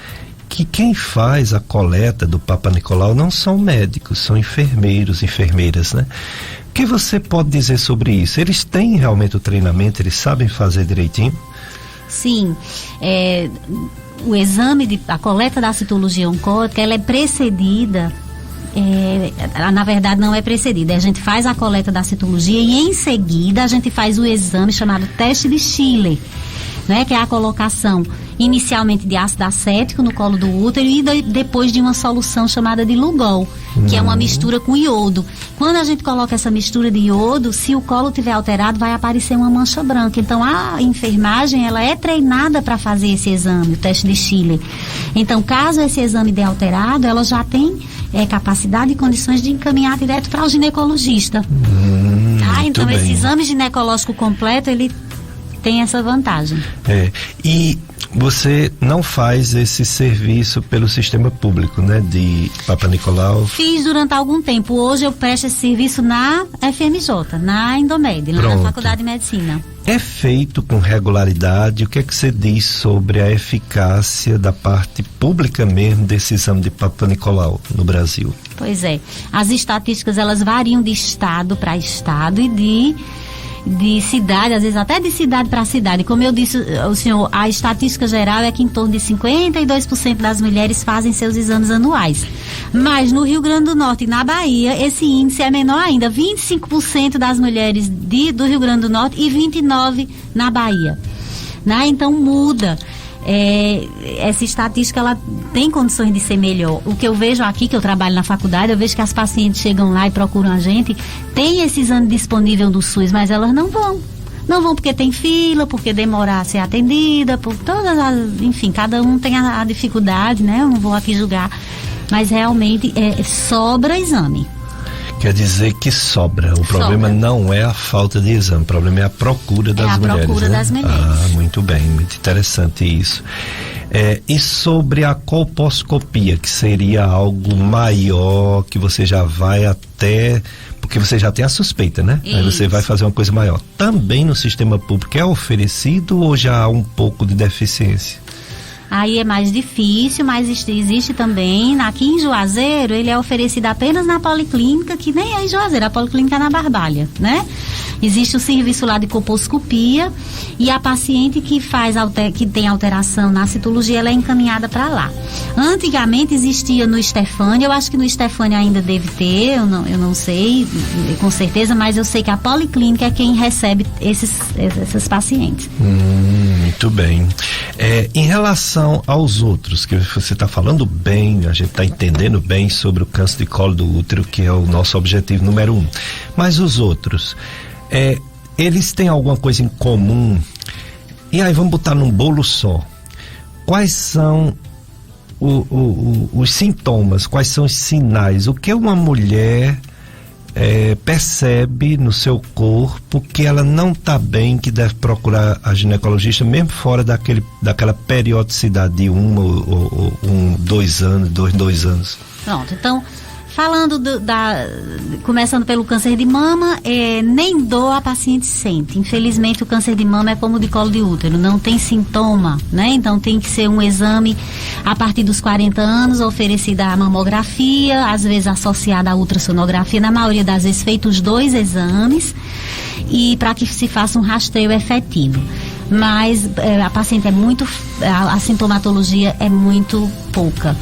que quem faz a coleta do Papa Nicolau não são médicos, são enfermeiros, enfermeiras, né? O que você pode dizer sobre isso? Eles têm realmente o treinamento, eles sabem fazer direitinho? Sim, o exame a coleta da citologia oncótica, ela é precedida, na verdade não é precedida, a gente faz a coleta da citologia e em seguida a gente faz o exame chamado teste de Schiller, né, que é a colocação inicialmente de ácido acético no colo do útero e depois de uma solução chamada de Lugol, que é uma mistura com iodo. Quando a gente coloca essa mistura de iodo, se o colo estiver alterado, vai aparecer uma mancha branca. Então, a enfermagem, ela é treinada para fazer esse exame, o teste de Schiller. Então, caso esse exame dê alterado, ela já tem capacidade e condições de encaminhar direto para o ginecologista. Tá? Então, esse exame ginecológico completo, ele tem essa vantagem. E você não faz esse serviço pelo sistema público, né, de Papa Nicolau? Fiz durante algum tempo. Hoje eu presto esse serviço na FMJ, na Endomed, lá na Faculdade de Medicina. É feito com regularidade? O que é que você diz sobre a eficácia da parte pública mesmo desse exame de Papa Nicolau no Brasil? Pois é. As estatísticas, elas variam de estado para estado e de cidade, às vezes até de cidade para cidade. Como eu disse ao senhor, a estatística geral é que em torno de 52% das mulheres fazem seus exames anuais. Mas no Rio Grande do Norte e na Bahia, esse índice é menor ainda. 25% das mulheres do Rio Grande do Norte e 29% na Bahia. Né? Então muda. essa estatística ela tem condições de ser melhor. O que eu vejo aqui, que eu trabalho na faculdade, eu vejo que as pacientes chegam lá e procuram a gente, tem esse exame disponível do SUS, mas elas não vão. Não vão porque tem fila, porque demora a ser atendida, por todas as... Enfim, cada um tem a dificuldade, né? Eu não vou aqui julgar, mas realmente sobra exame. Quer dizer que sobra. O problema não é a falta de exame, o problema é a procura das mulheres. Procura das mulheres. Ah, muito bem, muito interessante isso. E sobre a colposcopia, que seria algo maior, que você já vai até... Porque você já tem a suspeita, né? Isso. Aí você vai fazer uma coisa maior. Também no sistema público é oferecido ou já há um pouco de deficiência? Aí é mais difícil, mas existe também. Aqui em Juazeiro, ele é oferecido apenas na policlínica, que nem é em Juazeiro, a policlínica é na Barbalha, né? Existe o serviço lá de colposcopia e a paciente que que tem alteração na citologia, ela é encaminhada para lá. Antigamente existia no Estefânia, eu acho que no Estefânia ainda deve ter, eu não sei com certeza, mas eu sei que a policlínica é quem recebe essas pacientes. Muito bem. Em relação aos outros, que você está falando bem, a gente está entendendo bem sobre o câncer de colo do útero, que é o nosso objetivo número 1. Mas os outros, eles têm alguma coisa em comum? E aí vamos botar num bolo só. Quais são os sintomas? Quais são os sinais? O que uma mulher percebe no seu corpo que ela não está bem, que deve procurar a ginecologista, mesmo fora daquela periodicidade de 2 anos, 2 anos? Pronto, então, falando começando pelo câncer de mama, nem dor a paciente sente. Infelizmente, o câncer de mama é como o de colo de útero, não tem sintoma, né? Então tem que ser um exame a partir dos 40 anos, oferecida a mamografia, às vezes associada à ultrassonografia, na maioria das vezes feito os 2 exames, e para que se faça um rastreio efetivo. Mas a paciente a sintomatologia é muito pouca.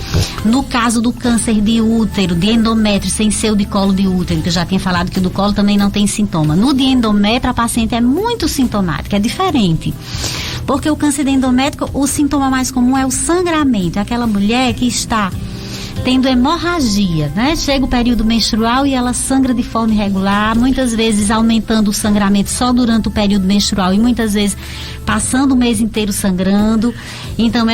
No caso do câncer de útero, de endométrio, sem ser o de colo de útero, que eu já tinha falado que o do colo também não tem sintoma. No de endométrio, a paciente é muito sintomática, é diferente. Porque o câncer de endométrio, o sintoma mais comum é o sangramento. É aquela mulher que está tendo hemorragia, né? Chega o período menstrual e ela sangra de forma irregular, muitas vezes aumentando o sangramento só durante o período menstrual e muitas vezes passando o mês inteiro sangrando. Então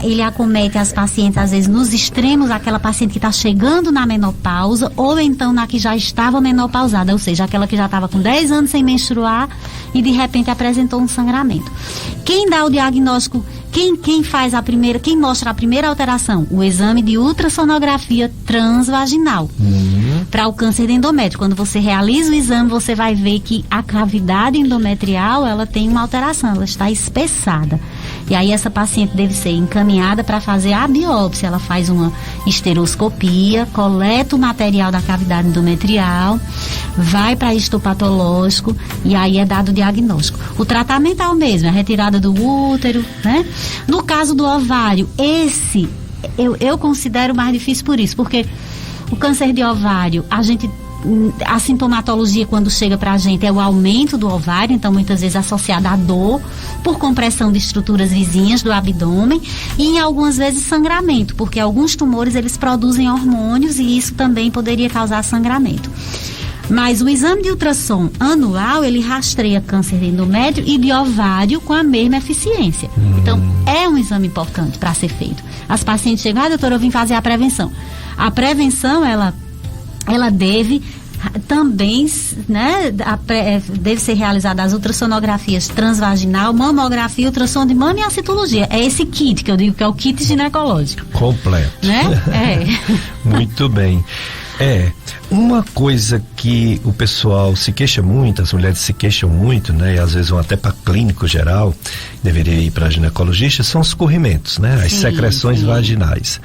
ele acomete as pacientes às vezes nos extremos, aquela paciente que está chegando na menopausa ou então na que já estava menopausada, ou seja, aquela que já estava com 10 anos sem menstruar e de repente apresentou um sangramento. Quem dá o diagnóstico, quem mostra a primeira alteração? O exame de ultrassonografia transvaginal para o câncer de endométrio. Quando você realiza o exame, você vai ver que a cavidade endometrial, ela tem uma alteração, ela está espessada. E aí essa paciente deve ser encaminhada para fazer a biópsia. Ela faz uma esteroscopia, coleta o material da cavidade endometrial, vai para histopatológico e aí é dado o diagnóstico. O tratamento é o mesmo, é a retirada do útero, né? No caso do ovário, esse eu considero mais difícil por isso, porque o câncer de ovário, a sintomatologia quando chega pra gente é o aumento do ovário, então muitas vezes associada à dor por compressão de estruturas vizinhas do abdômen e em algumas vezes sangramento, porque alguns tumores eles produzem hormônios e isso também poderia causar sangramento. Mas o exame de ultrassom anual, ele rastreia câncer de endométrio e de ovário com a mesma eficiência. Então, é um exame importante para ser feito. As pacientes chegam, doutora, eu vim fazer a prevenção. A prevenção, ela deve também, né, deve ser realizada as ultrassonografias transvaginal, mamografia, ultrassom de mama e a citologia. É esse kit que eu digo que é o kit ginecológico. Completo. Né? Muito bem. Uma coisa que o pessoal se queixa muito, as mulheres se queixam muito, né? E às vezes vão até para clínico geral, deveria ir para ginecologista, são os corrimentos, né? As secreções vaginais.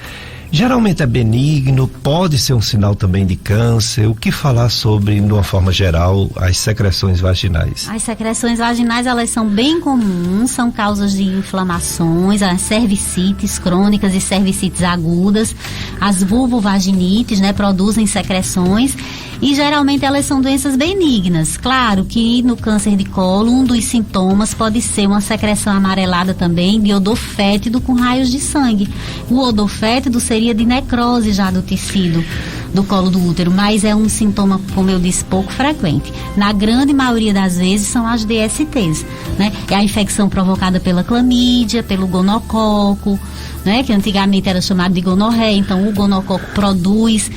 Geralmente é benigno, pode ser um sinal também de câncer. O que falar sobre, de uma forma geral, as secreções vaginais? As secreções vaginais, elas são bem comuns, são causas de inflamações, as cervicites crônicas e cervicites agudas, as vulvovaginites, né, produzem secreções. E geralmente elas são doenças benignas. Claro que no câncer de colo, um dos sintomas pode ser uma secreção amarelada também de odor fétido com raios de sangue. O odor fétido seria de necrose já do tecido do colo do útero, mas é um sintoma, como eu disse, pouco frequente. Na grande maioria das vezes são as DSTs, né? É a infecção provocada pela clamídia, pelo gonococo, né, que antigamente era chamado de gonorreia. Então o gonococo produz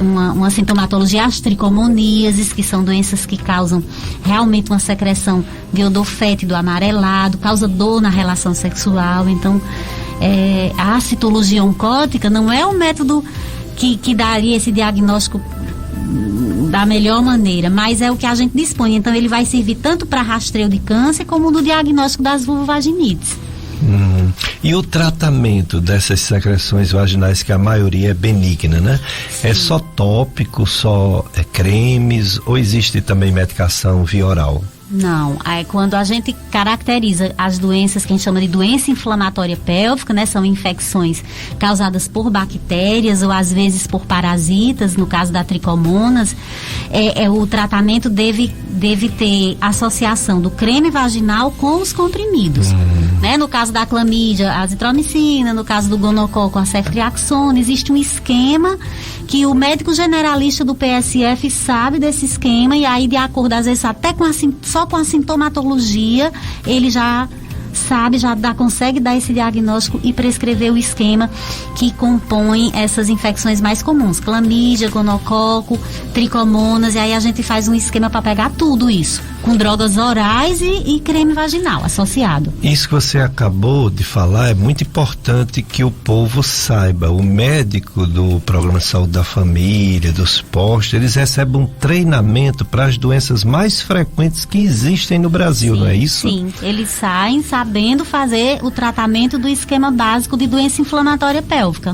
uma sintomatologia, as tricomoníases, que são doenças que causam realmente uma secreção de odor fétido amarelado, causa dor na relação sexual. Então a citologia oncótica não é um método que daria esse diagnóstico da melhor maneira, mas é o que a gente dispõe. Então ele vai servir tanto para rastreio de câncer como no diagnóstico das vulvovaginites. E o tratamento dessas secreções vaginais, que a maioria é benigna, né? Sim. É só tópico, só cremes, ou existe também medicação via oral? Não, quando a gente caracteriza as doenças que a gente chama de doença inflamatória pélvica, né, são infecções causadas por bactérias ou às vezes por parasitas, no caso da tricomonas, o tratamento deve ter associação do creme vaginal com os comprimidos. Né? No caso da clamídia, a azitromicina, no caso do gonococo, a ceftriaxona, existe um esquema que o médico generalista do PSF sabe desse esquema, e aí, de acordo, às vezes, até só com a sintomatologia, ele já sabe, consegue dar esse diagnóstico e prescrever o esquema que compõe essas infecções mais comuns, clamídia, gonococo, tricomonas, e aí a gente faz um esquema para pegar tudo isso, com drogas orais e creme vaginal associado. Isso que você acabou de falar é muito importante que o povo saiba. O médico do Programa de Saúde da Família, dos postos, eles recebem um treinamento para as doenças mais frequentes que existem no Brasil, sim, não é isso? Sim, eles saem sabendo fazer o tratamento do esquema básico de doença inflamatória pélvica.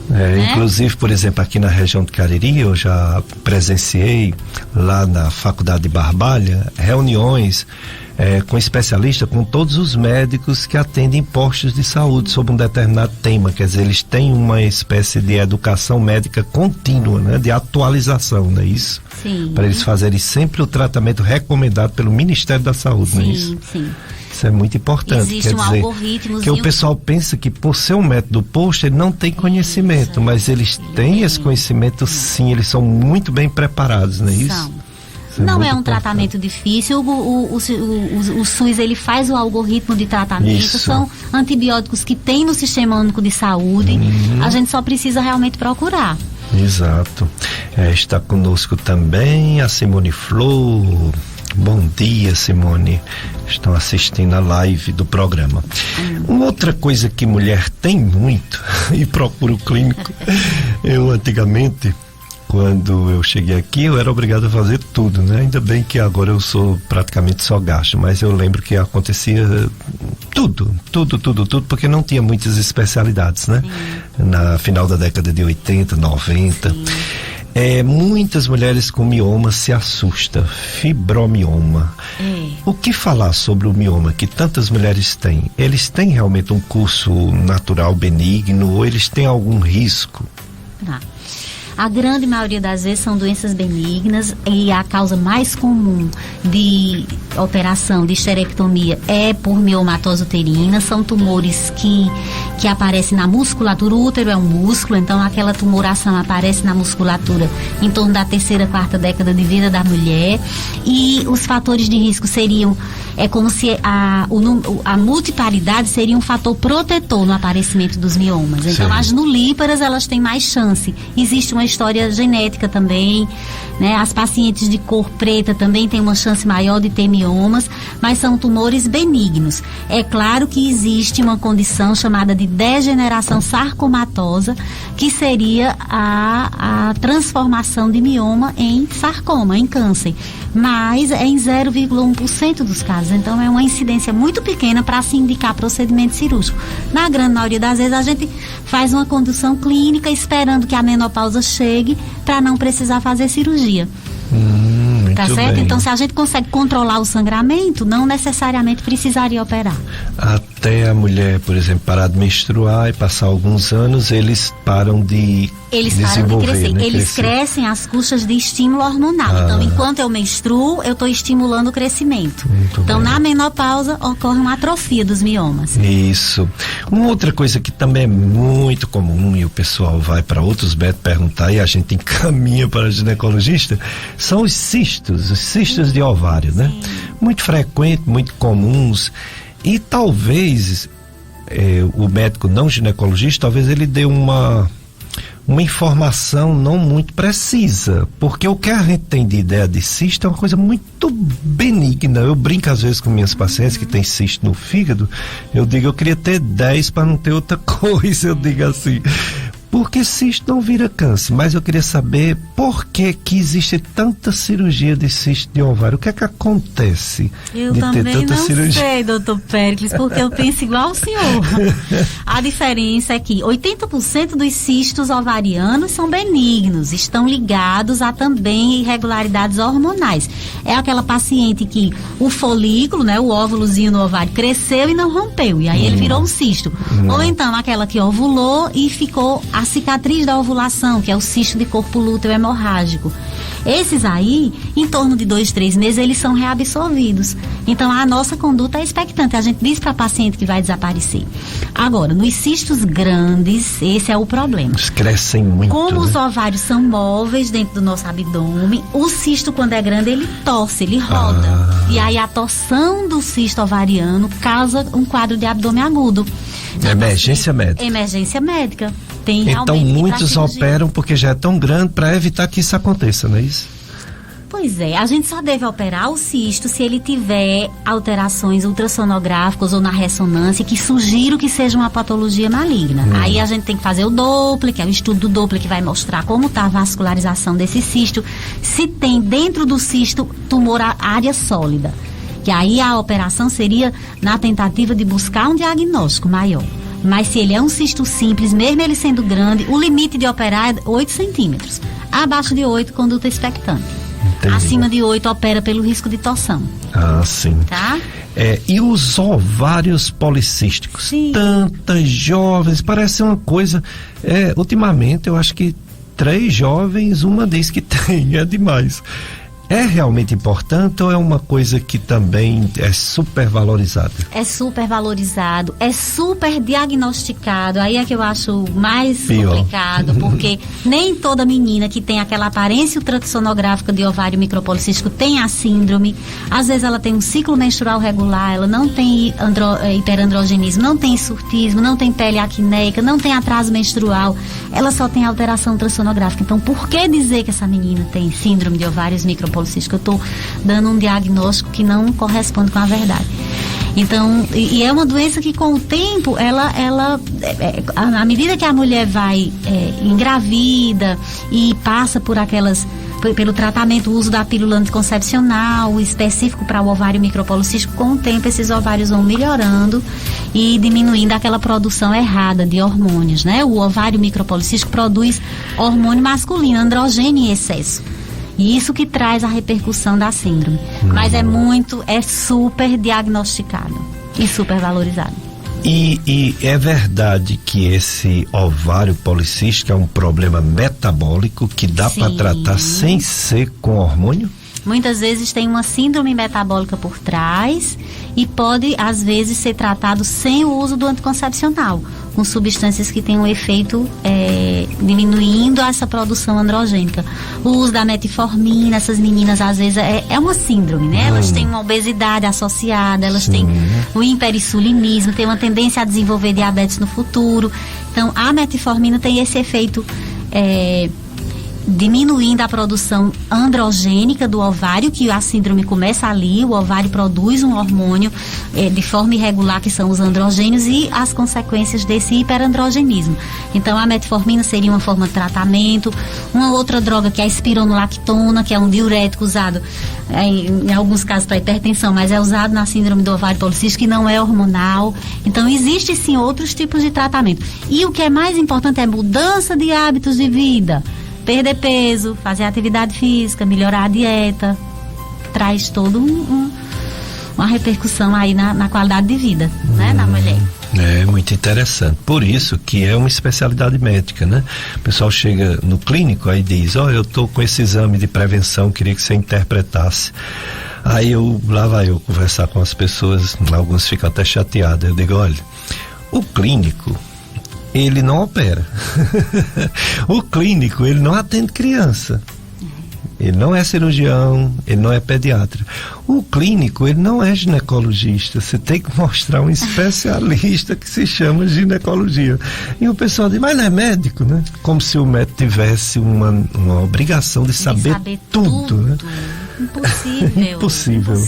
Né? Inclusive, por exemplo, aqui na região do Cariri, eu já presenciei lá na Faculdade de Barbalha reuniões com especialistas, com todos os médicos que atendem postos de saúde sobre um determinado tema. Quer dizer, eles têm uma espécie de educação médica contínua, né? De atualização, não é isso? Sim. Para eles fazerem sempre o tratamento recomendado pelo Ministério da Saúde, sim, não é isso? Sim. Isso é muito importante. Existe um algoritmo. Que o pessoal pensa que por ser um método posto, ele não tem conhecimento, mas eles têm esse conhecimento, sim, eles são muito bem preparados, não é isso? Não é um tratamento difícil. O SUS, ele faz o algoritmo de tratamento. Isso. São antibióticos que tem no Sistema Único de Saúde. A gente só precisa realmente procurar. Exato. Está conosco também a Simone Flor. Bom dia, Simone. Estão assistindo a live do programa. Uma outra coisa que mulher tem muito, e procura o clínico, eu antigamente, quando eu cheguei aqui, eu era obrigado a fazer tudo, né? Ainda bem que agora eu sou praticamente só gasto, mas eu lembro que acontecia tudo, porque não tinha muitas especialidades, né? Na final da década de 80, 90. Sim. Muitas mulheres com mioma se assustam, fibromioma. O que falar sobre o mioma que tantas mulheres têm? Eles têm realmente um curso natural benigno ou eles têm algum risco? A grande maioria das vezes são doenças benignas, e a causa mais comum de operação de esterectomia é por miomatose uterina. São tumores que aparecem na musculatura. O útero é um músculo, então aquela tumoração aparece na musculatura em torno da 3ª, 4ª década de vida da mulher. E os fatores de risco seriam, como se a multiparidade seria um fator protetor no aparecimento dos miomas. Então, sim, as nulíparas, elas têm mais chance. Existe uma história genética também, né? As pacientes de cor preta também têm uma chance maior de ter miomas, mas são tumores benignos. É claro que existe uma condição chamada de degeneração sarcomatosa, que seria a transformação de mioma em sarcoma, em câncer. Mas é em 0,1% dos casos. Então é uma incidência muito pequena para se indicar procedimento cirúrgico. Na grande maioria das vezes a gente faz uma condução clínica esperando que a menopausa chegue para não precisar fazer cirurgia. Tá certo? Bem. Então, se a gente consegue controlar o sangramento, não necessariamente precisaria operar. Até a mulher, por exemplo, parar de menstruar e passar alguns anos, eles param de crescer. Né? Eles crescem às custas de estímulo hormonal. Então, enquanto eu menstruo, eu estou estimulando o crescimento. Então, na menopausa, ocorre uma atrofia dos miomas. Isso. Uma outra coisa que também é muito comum e o pessoal vai para outros médicos perguntar e a gente encaminha para o ginecologista, são os cistos de ovário, né? Muito frequente, muito comuns. E talvez o médico não ginecologista, talvez ele dê uma informação não muito precisa, porque o que a gente tem de ideia de cisto é uma coisa muito benigna. Eu brinco às vezes com minhas pacientes que têm cisto no fígado, eu digo, eu queria ter 10 para não ter outra coisa, eu digo assim, porque cisto não vira câncer, mas eu queria saber por que existe tanta cirurgia de cisto de ovário, o que é que acontece eu de também ter tanta não cirurgia? sei, doutor Péricles, porque eu penso igual ao senhor. A diferença é que 80% dos cistos ovarianos são benignos, estão ligados a também irregularidades hormonais. É aquela paciente que o folículo, né, o óvulozinho no ovário cresceu e não rompeu, e aí ele virou um cisto. Ou então aquela que ovulou e ficou a cicatriz da ovulação, que é o cisto de corpo lúteo hemorrágico. Esses aí, em torno de 2, 3 meses, eles são reabsorvidos. Então, a nossa conduta é expectante. A gente diz para a paciente que vai desaparecer. Agora, nos cistos grandes, esse é o problema. Eles crescem muito, como né? os ovários são móveis dentro do nosso abdômen, o cisto, quando é grande, ele torce, ele roda. E aí, a torção do cisto ovariano causa um quadro de abdômen agudo. Emergência médica. Emergência médica. Tem então muitos operam porque já é tão grande para evitar que isso aconteça, não é isso? Pois é, a gente só deve operar o cisto se ele tiver alterações ultrassonográficas ou na ressonância que sugiram que seja uma patologia maligna. Aí a gente tem que fazer o Doppler, que é o estudo do Doppler que vai mostrar como está a vascularização desse cisto, se tem dentro do cisto tumor área sólida. Que aí a operação seria na tentativa de buscar um diagnóstico maior. Mas se ele é um cisto simples, mesmo ele sendo grande, o limite de operar é 8 centímetros. Abaixo de 8, conduta expectante. Entendi. Acima de 8, opera pelo risco de torção. Ah, sim. Tá? E os ovários policísticos? Sim. Tantas jovens, parece uma coisa... ultimamente, eu acho que 3 jovens, uma diz que tem, é demais. É realmente importante ou é uma coisa que também é super valorizada? É super valorizado, é super diagnosticado. Aí é que eu acho mais complicado, porque nem toda menina que tem aquela aparência ultrassonográfica de ovário micropolicístico tem a síndrome. Às vezes ela tem um ciclo menstrual regular, ela não tem hiperandrogenismo, não tem surtismo, não tem pele acneica, não tem atraso menstrual, ela só tem alteração ultrassonográfica. Então, por que dizer que essa menina tem síndrome de ovários micropolicísticos? Eu estou dando um diagnóstico que não corresponde com a verdade. Então, e é uma doença que com o tempo, à medida que a mulher vai engravida e passa por pelo tratamento, o uso da pílula anticoncepcional específico para o ovário micropolicístico, com o tempo esses ovários vão melhorando e diminuindo aquela produção errada de hormônios, né? O ovário micropolicístico produz hormônio masculino, androgênio em excesso. E isso que traz a repercussão da síndrome. Mas é super diagnosticado e super valorizado. E é verdade que esse ovário policístico é um problema metabólico que dá para tratar sem ser com hormônio? Muitas vezes tem uma síndrome metabólica por trás e pode, às vezes, ser tratado sem o uso do anticoncepcional, com substâncias que têm um efeito diminuindo essa produção androgênica. O uso da metformina, essas meninas, às vezes, é uma síndrome, né? Elas têm uma obesidade associada, elas têm o hiperinsulinismo, têm uma tendência a desenvolver diabetes no futuro. Então, a metformina tem esse efeito diminuindo a produção androgênica do ovário, que a síndrome começa ali, o ovário produz um hormônio de forma irregular, que são os androgênios, e as consequências desse hiperandrogenismo. Então a metformina seria uma forma de tratamento. Uma outra droga que é a espironolactona, que é um diurético usado em alguns casos para hipertensão, mas é usado na síndrome do ovário policístico, que não é hormonal. Então existe sim outros tipos de tratamento. E o que é mais importante é mudança de hábitos de vida. Perder peso, fazer atividade física, melhorar a dieta, traz todo uma repercussão aí na qualidade de vida, né, da mulher. É muito interessante. Por isso que é uma especialidade médica, né? O pessoal chega no clínico aí diz, eu tô com esse exame de prevenção, queria que você interpretasse. Aí lá vai eu conversar com as pessoas, alguns ficam até chateados. Eu digo, olha, o clínico, ele não opera. O clínico, ele não atende criança. Ele não é cirurgião, ele não é pediatra. O clínico, ele não é ginecologista. Você tem que mostrar um especialista que se chama ginecologia. E o pessoal diz, mas não é médico, né? Como se o médico tivesse uma obrigação de saber tudo, né? Impossível.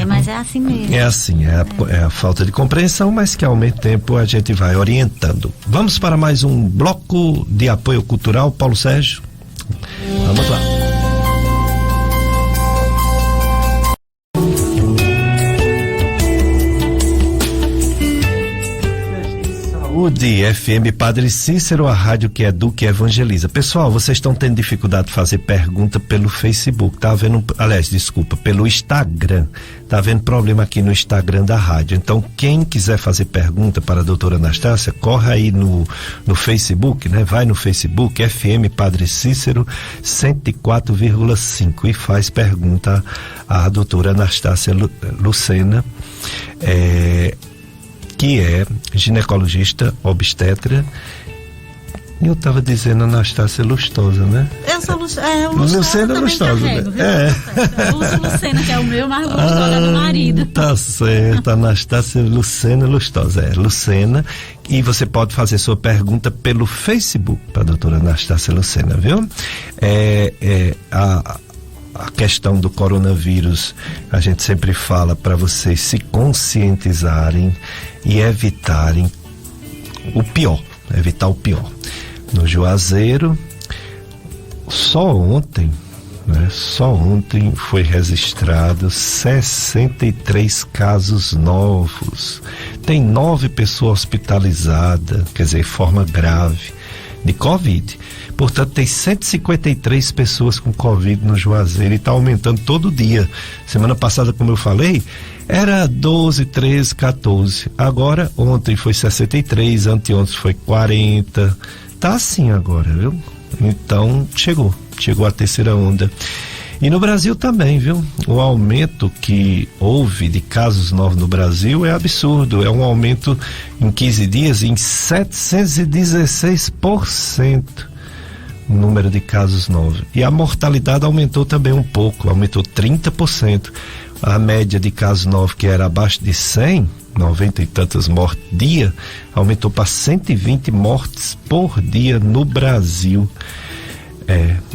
Mas é assim mesmo. É assim, é a falta de compreensão, mas que ao mesmo tempo a gente vai orientando. Vamos para mais um bloco de apoio cultural, Paulo Sérgio. Vamos lá. Saúde FM Padre Cícero, a rádio que educa e evangeliza. Pessoal, vocês estão tendo dificuldade de fazer pergunta pelo Facebook, pelo Instagram. Tá havendo problema aqui no Instagram da rádio. Então, quem quiser fazer pergunta para a doutora Anastácia, corre aí no Facebook, né? Vai no Facebook, FM Padre Cícero 104,5 e faz pergunta à doutora Anastácia Lucena, que é ginecologista, obstetra. E eu estava dizendo Anastácia Lustosa, né? Eu sou Lucena Lustosa, carrego, né? Eu uso Lucena, que é o meu, mas Lustosa é do marido. Tá certo, Anastácia Lucena Lustosa. Lucena. E você pode fazer sua pergunta pelo Facebook para a doutora Anastácia Lucena, viu? A questão do coronavírus, a gente sempre fala para vocês se conscientizarem e evitarem evitar o pior. No Juazeiro, só ontem foi registrado 63 casos novos. Tem 9 pessoas hospitalizadas, quer dizer, forma grave, de Covid. Portanto, tem 153 pessoas com Covid no Juazeiro e está aumentando todo dia. Semana passada, como eu falei, era 12, 13, 14. Agora, ontem foi 63, anteontem foi 40. Tá assim agora, viu? Então, chegou a terceira onda. E no Brasil também, viu? O aumento que houve de casos novos no Brasil é absurdo. É um aumento em 15 dias em 716%. O número de casos novos. E a mortalidade aumentou também um pouco, aumentou 30%. A média de casos novos, que era abaixo de 100, 90 e tantas mortes dia, aumentou para 120 mortes por dia no Brasil.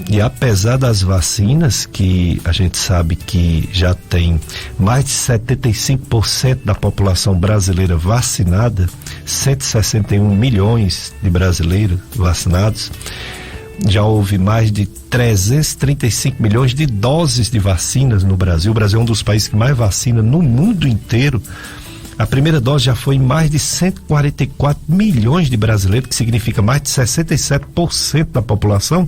E apesar das vacinas, que a gente sabe que já tem mais de 75% da população brasileira vacinada, 161 milhões de brasileiros vacinados, já houve mais de 335 milhões de doses de vacinas no Brasil. O Brasil é um dos países que mais vacina no mundo inteiro. A primeira dose já foi em mais de 144 milhões de brasileiros, que significa mais de 67% da população.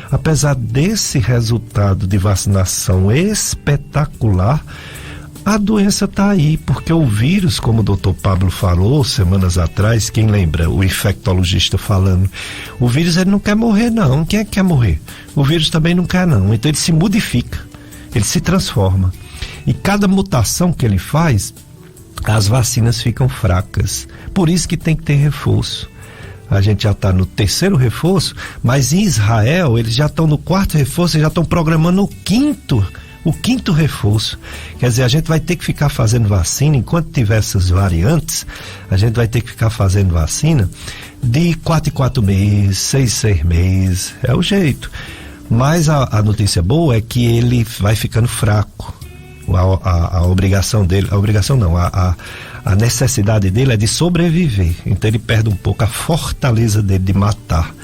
Apesar desse resultado de vacinação espetacular, a doença está aí, porque o vírus, como o doutor Pablo falou semanas atrás, quem lembra, o infectologista falando, o vírus ele não quer morrer não. Quem é que quer morrer? O vírus também não quer não, então ele se modifica, ele se transforma. E cada mutação que ele faz, as vacinas ficam fracas. Por isso que tem que ter reforço. A gente já está no 3º reforço, mas em Israel eles já estão no 4º reforço e já estão programando o 5º reforço. Quer dizer, a gente vai ter que ficar fazendo vacina, enquanto tiver essas variantes, a gente vai ter que ficar fazendo vacina de 4 em 4 meses, 6 em 6 meses, é o jeito. Mas a notícia boa é que ele vai ficando fraco. A obrigação dele, a necessidade dele é de sobreviver. Então ele perde um pouco a fortaleza dele de matar,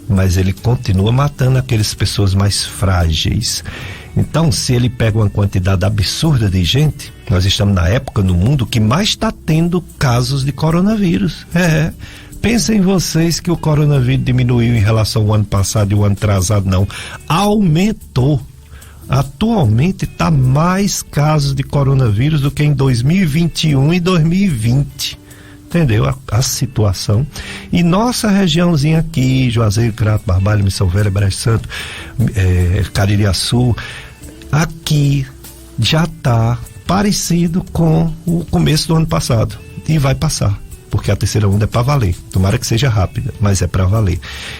mas ele continua matando aquelas pessoas mais frágeis. Então, se ele pega uma quantidade absurda de gente, nós estamos na época no mundo que mais está tendo casos de coronavírus. Pensem vocês que o coronavírus diminuiu em relação ao ano passado e o ano atrasado, não. Aumentou. Atualmente está mais casos de coronavírus do que em 2021 e 2020. Entendeu? A situação. E nossa regiãozinha aqui, Juazeiro, Crato, Barbalho, Missão Velha, Brejo Santo, Caririaçu, aqui já está parecido com o começo do ano passado. E vai passar, porque a terceira onda é para valer. Tomara que seja rápida, mas é para valer.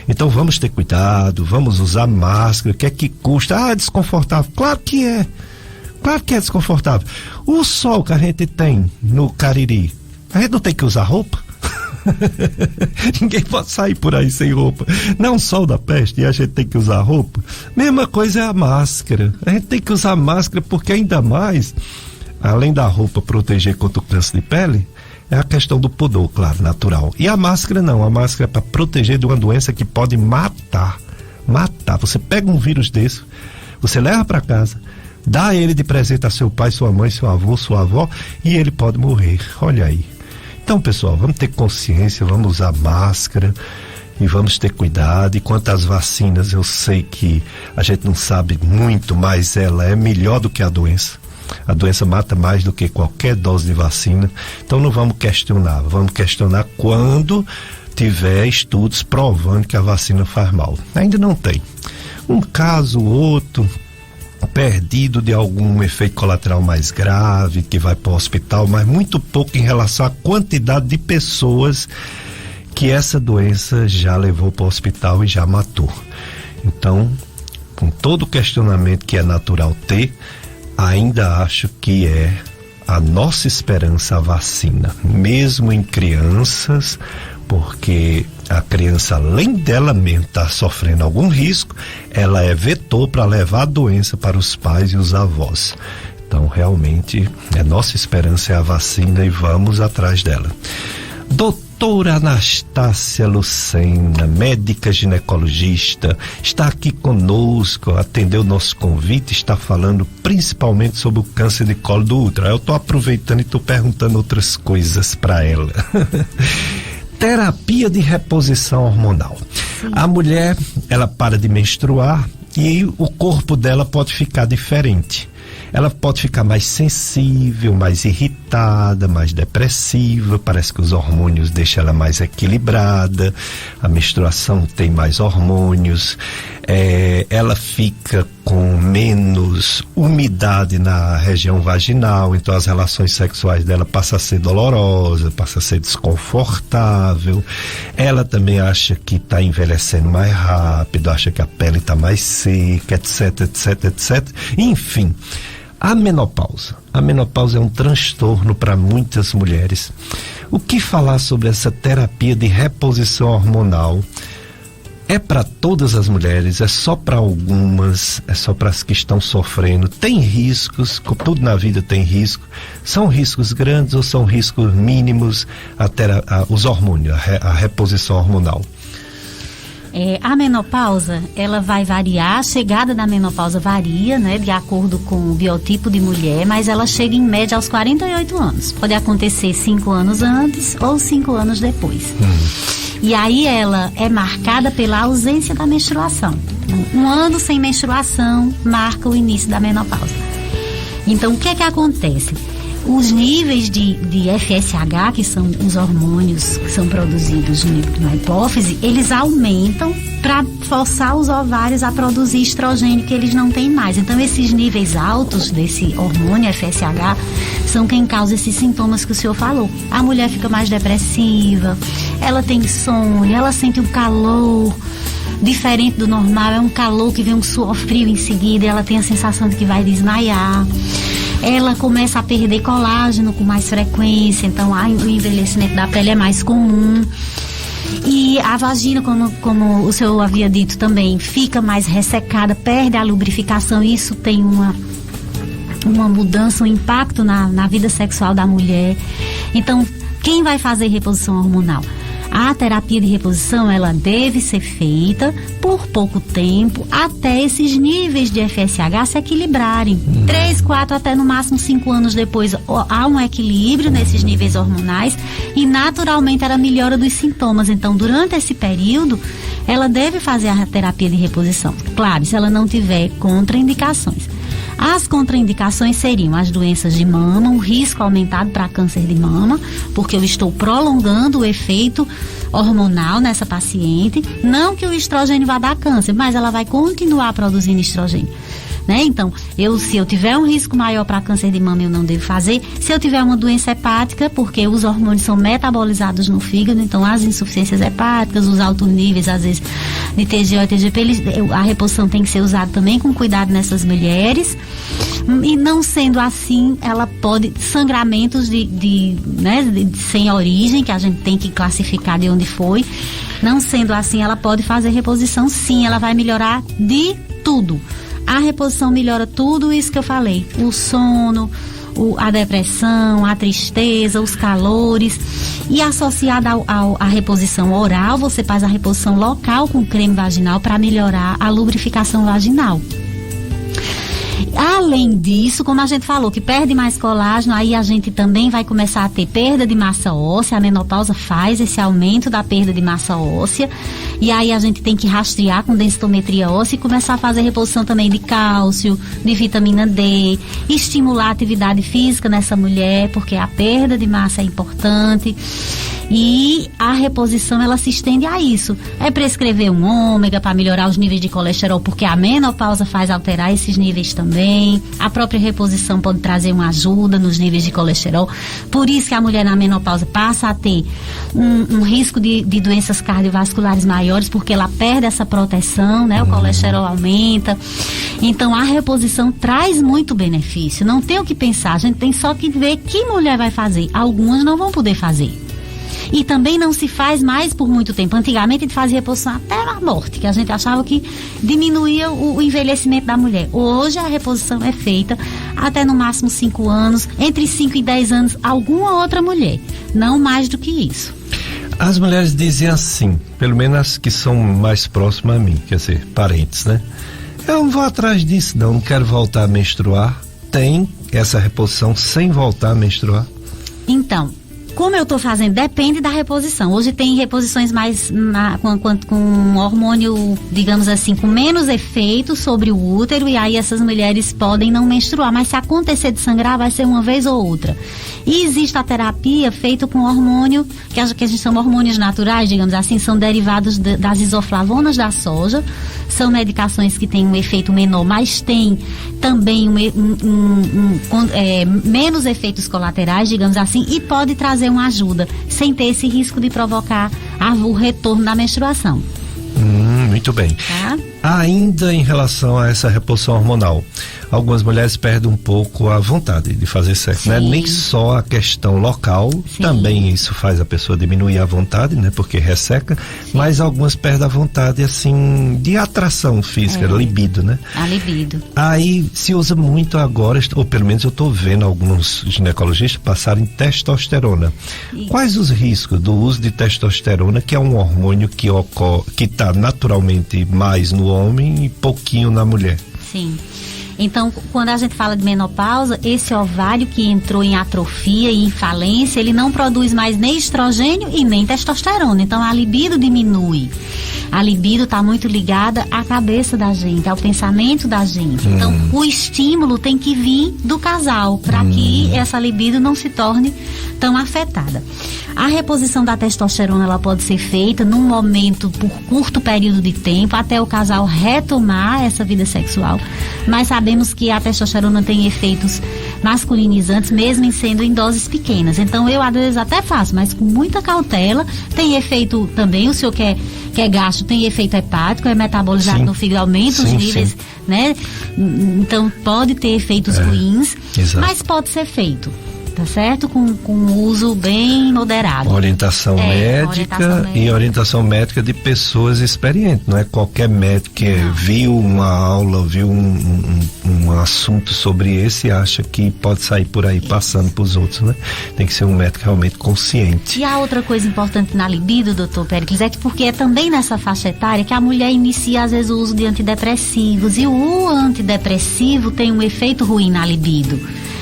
Então vamos ter cuidado, vamos usar máscara. O que é que custa? É desconfortável. Claro que é. Claro que é desconfortável. O sol que a gente tem no Cariri, a gente não tem que usar roupa? Ninguém pode sair por aí sem roupa. Não, sol da peste e a gente tem que usar roupa. Mesma coisa é a máscara. A gente tem que usar máscara porque ainda mais, além da roupa proteger contra o câncer de pele, é a questão do pudor, claro, natural. E a máscara não. A máscara é para proteger de uma doença que pode matar. Matar. Você pega um vírus desse, você leva para casa, dá ele de presente a seu pai, sua mãe, seu avô, sua avó, e ele pode morrer. Olha aí. Então, pessoal, vamos ter consciência, vamos usar máscara e vamos ter cuidado. E quanto às vacinas, eu sei que a gente não sabe muito, mas ela é melhor do que a doença. A doença mata mais do que qualquer dose de vacina. Então não vamos questionar quando tiver estudos provando que a vacina faz mal. Ainda não tem. Um caso ou outro perdido de algum efeito colateral mais grave, que vai para o hospital, mas muito pouco em relação à quantidade de pessoas que essa doença já levou para o hospital e já matou. Então, com todo o questionamento que é natural ter, ainda acho que é a nossa esperança a vacina, mesmo em crianças, porque a criança, além dela mesmo estar sofrendo algum risco, ela é vetor para levar a doença para os pais e os avós. Então, realmente, nossa esperança é a vacina e vamos atrás dela. Doutora Anastácia Lucena, médica ginecologista, está aqui conosco, atendeu o nosso convite, está falando principalmente sobre o câncer de colo do útero. Eu estou aproveitando e estou perguntando outras coisas para ela. Terapia de reposição hormonal. Sim. A mulher, ela para de menstruar e o corpo dela pode ficar diferente. Ela pode ficar mais sensível, mais irritada, mais depressiva, parece que os hormônios deixam ela mais equilibrada, a menstruação tem mais hormônios, ela fica com menos umidade na região vaginal, então as relações sexuais dela passam a ser dolorosas, passam a ser desconfortável. Ela também acha que está envelhecendo mais rápido, acha que a pele está mais seca, etc, etc, etc. Enfim, a menopausa. A menopausa é um transtorno para muitas mulheres. O que falar sobre essa terapia de reposição hormonal? É para todas as mulheres? É só para algumas? É só para as que estão sofrendo? Tem riscos, tudo na vida tem risco. São riscos grandes ou são riscos mínimos? Os hormônios, a reposição hormonal. A menopausa, ela vai variar, a chegada da menopausa varia, né, de acordo com o biotipo de mulher, mas ela chega em média aos 48 anos. Pode acontecer 5 anos antes ou 5 anos depois. E aí ela é marcada pela ausência da menstruação. Um ano sem menstruação marca o início da menopausa. Então, o que é que acontece? Os níveis de FSH, que são os hormônios que são produzidos na hipófise, eles aumentam para forçar os ovários a produzir estrogênio que eles não têm mais. Então, esses níveis altos desse hormônio FSH são quem causa esses sintomas que o senhor falou. A mulher fica mais depressiva, ela tem insônia, ela sente um calor diferente do normal, é um calor que vem um suor frio em seguida, e ela tem a sensação de que vai desmaiar. Ela começa a perder colágeno com mais frequência, então o envelhecimento da pele é mais comum. E a vagina, como o senhor havia dito também, fica mais ressecada, perde a lubrificação. Isso tem uma mudança, um impacto na vida sexual da mulher. Então, quem vai fazer reposição hormonal? A terapia de reposição, ela deve ser feita por pouco tempo, até esses níveis de FSH se equilibrarem. 3, 4, até no máximo 5 anos depois, há um equilíbrio nesses níveis hormonais e naturalmente ela melhora dos sintomas. Então, durante esse período, ela deve fazer a terapia de reposição. Claro, se ela não tiver contraindicações. As contraindicações seriam as doenças de mama, um risco aumentado para câncer de mama, porque eu estou prolongando o efeito hormonal nessa paciente. Não que o estrogênio vá dar câncer, mas ela vai continuar produzindo estrogênio. Né? Então, se eu tiver um risco maior para câncer de mama, eu não devo fazer. Se eu tiver uma doença hepática, porque os hormônios são metabolizados no fígado, então as insuficiências hepáticas, os altos níveis, às vezes, de TGO e TGP, a reposição tem que ser usada também com cuidado nessas mulheres. E não sendo assim, ela pode, sangramentos sem origem, que a gente tem que classificar de onde foi. Não sendo assim, ela pode fazer reposição, sim, ela vai melhorar de tudo. A reposição melhora tudo isso que eu falei. O sono, a depressão, a tristeza, os calores. E associada à reposição oral, você faz a reposição local com creme vaginal para melhorar a lubrificação vaginal. Além disso, como a gente falou, que perde mais colágeno, aí a gente também vai começar a ter perda de massa óssea. A menopausa faz esse aumento da perda de massa óssea. E aí a gente tem que rastrear com densitometria óssea e começar a fazer reposição também de cálcio, de vitamina D, estimular a atividade física nessa mulher, porque a perda de massa é importante. E a reposição, ela se estende a isso. É prescrever um ômega para melhorar os níveis de colesterol, porque a menopausa faz alterar esses níveis também. A própria reposição pode trazer uma ajuda nos níveis de colesterol. Por isso que a mulher na menopausa passa a ter um risco de doenças cardiovasculares maiores, porque ela perde essa proteção, né? O colesterol aumenta. Então, a reposição traz muito benefício. Não tem o que pensar, a gente tem só que ver que mulher vai fazer. Algumas não vão poder fazer. E também não se faz mais por muito tempo. Antigamente a gente fazia reposição até a morte, que a gente achava que diminuía o envelhecimento da mulher. Hoje a reposição é feita até no máximo 5 anos, entre 5 e 10 anos, alguma outra mulher. Não mais do que isso. As mulheres dizem assim, pelo menos as que são mais próximas a mim, quer dizer, parentes, né? Eu não vou atrás disso, não quero voltar a menstruar. Tem essa reposição sem voltar a menstruar? Então, como eu estou fazendo, depende da reposição. Hoje tem reposições mais com hormônio, digamos assim, com menos efeito sobre o útero, e aí essas mulheres podem não menstruar, mas se acontecer de sangrar, vai ser uma vez ou outra. E existe a terapia feita com hormônio, que a gente chama hormônios naturais, digamos assim, são derivados das isoflavonas da soja. São medicações que têm um efeito menor, mas tem também menos efeitos colaterais, digamos assim, e pode trazer uma ajuda, sem ter esse risco de provocar o retorno da menstruação. Muito bem. Tá? Ainda em relação a essa reposição hormonal, algumas mulheres perdem um pouco a vontade de fazer sexo, né? Nem só a questão local, também isso faz a pessoa diminuir a vontade, né? Porque resseca, mas algumas perdem a vontade, assim, de atração física, libido, né? A libido. Aí se usa muito agora, ou pelo menos eu estou vendo alguns ginecologistas passarem testosterona. Quais os riscos do uso de testosterona, que é um hormônio que está naturalmente mais no homem e pouquinho na mulher? Sim. Então, quando a gente fala de menopausa, esse ovário que entrou em atrofia e em falência, ele não produz mais nem estrogênio e nem testosterona. Então, a libido diminui. A libido está muito ligada à cabeça da gente, ao pensamento da gente. Então, o estímulo tem que vir do casal, para que essa libido não se torne tão afetada. A reposição da testosterona, ela pode ser feita num momento, por curto período de tempo, até o casal retomar essa vida sexual. Mas sabemos que a testosterona tem efeitos masculinizantes, mesmo sendo em doses pequenas. Então, eu às vezes até faço, mas com muita cautela. Tem efeito também, o senhor que é gasto, tem efeito hepático, é metabolizado no fígado, aumenta os níveis, né? Então, pode ter efeitos ruins, mas pode ser feito. tá certo? Com uso bem moderado. Orientação médica e orientação médica de pessoas experientes, não é qualquer médico que viu uma aula, viu um assunto sobre esse e acha que pode sair por aí passando para os outros, né? Tem que ser um médico realmente consciente. E a outra coisa importante na libido, doutor Péricles, é que porque é também nessa faixa etária que a mulher inicia às vezes o uso de antidepressivos, e o antidepressivo tem um efeito ruim na libido.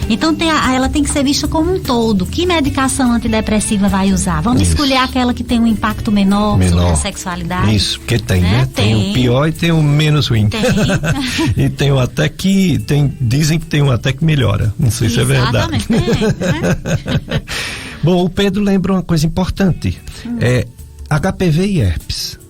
Então ela tem que ser vista como um todo. Que medicação antidepressiva vai usar? Vamos escolher aquela que tem um impacto menor sobre a sexualidade. Isso, porque tem, né? Tem o pior e tem o menos ruim. Tem. E tem até que dizem que tem um até que melhora. Não sei se é verdade. Exatamente, né? Bom, o Pedro lembra uma coisa importante. HPV e herpes.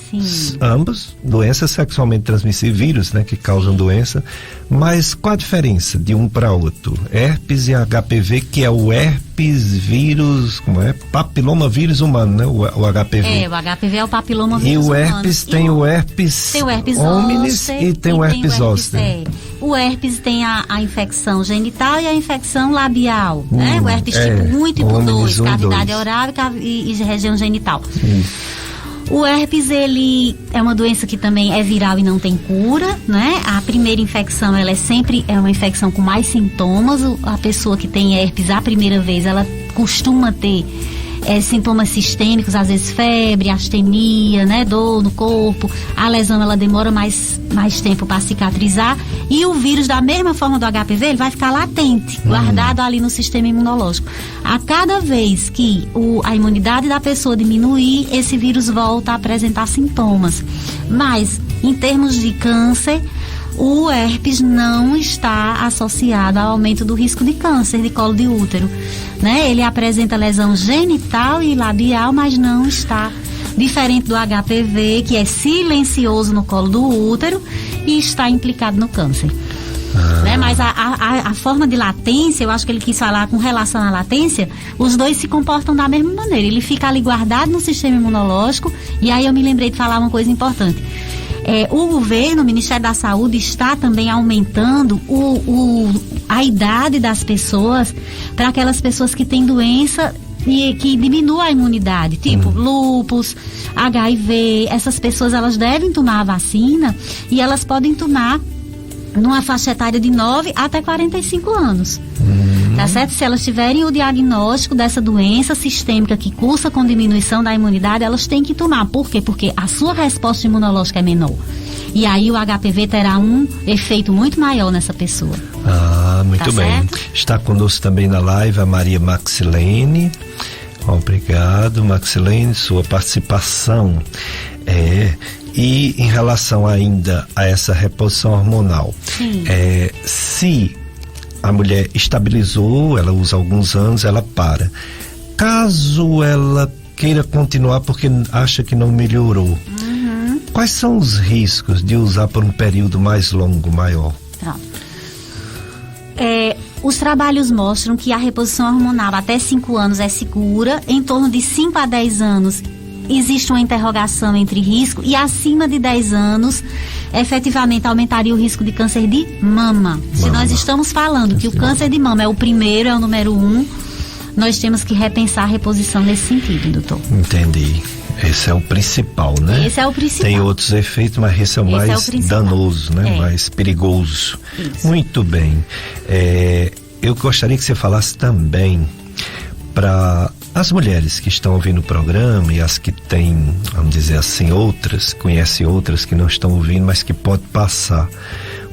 Sim. Ambos, doenças sexualmente transmissíveis, vírus, né, que causam doença. Mas qual a diferença de um para outro? Herpes e HPV, que é o herpes vírus, como é? Papiloma vírus humano, né? O HPV. O HPV é o papiloma vírus humano. E o herpes tem o herpes hominis e tem o herpes zoster. O herpes tem a infecção genital e a infecção labial, né? O herpes tipo 1 e tipo 2, cavidade oral e região genital. O herpes, ele é uma doença que também é viral e não tem cura, né? A primeira infecção, ela sempre é uma infecção com mais sintomas. A pessoa que tem herpes a primeira vez, ela costuma ter sintomas sistêmicos, às vezes febre, astenia, né? Dor no corpo. A lesão, ela demora mais tempo para cicatrizar. E o vírus, da mesma forma do HPV, ele vai ficar latente, guardado ali no sistema imunológico. A cada vez que a imunidade da pessoa diminuir, esse vírus volta a apresentar sintomas. Mas, em termos de câncer, o herpes não está associado ao aumento do risco de câncer de colo de útero, né? Ele apresenta lesão genital e labial, mas não está diferente do HPV, que é silencioso no colo do útero e está implicado no câncer. Né? Mas a forma de latência, eu acho que ele quis falar com relação à latência, os dois se comportam da mesma maneira. Ele fica ali guardado no sistema imunológico, e aí eu me lembrei de falar uma coisa importante. O governo, o Ministério da Saúde, está também aumentando a idade das pessoas para aquelas pessoas que têm doença e que diminua a imunidade, tipo lúpus, HIV. Essas pessoas, elas devem tomar a vacina, e elas podem tomar numa faixa etária de 9 até 45 anos. Tá certo? Se elas tiverem o diagnóstico dessa doença sistêmica que cursa com diminuição da imunidade, elas têm que tomar. Por quê? Porque a sua resposta imunológica é menor. E aí o HPV terá um efeito muito maior nessa pessoa. Muito bem. Certo? Está conosco também na live a Maria Maxilene. Obrigado, Maxilene, sua participação. E em relação ainda a essa reposição hormonal, se a mulher estabilizou, ela usa alguns anos, ela para. Caso ela queira continuar porque acha que não melhorou, quais são os riscos de usar por um período mais longo, maior? Os trabalhos mostram que a reposição hormonal até 5 anos é segura, em torno de 5 a 10 anos existe uma interrogação entre risco, e acima de 10 anos efetivamente aumentaria o risco de câncer de mama. Se nós estamos falando que o câncer de mama é o primeiro, é o número 1, nós temos que repensar a reposição nesse sentido, doutor. Entendi. Esse é o principal, né? Esse é o principal. Tem outros efeitos, mas esse é o mais danoso, né? Mais perigoso. Isso. Muito bem. Eu gostaria que você falasse também para as mulheres que estão ouvindo o programa e as que têm, vamos dizer assim, conhecem outras que não estão ouvindo, mas que pode passar.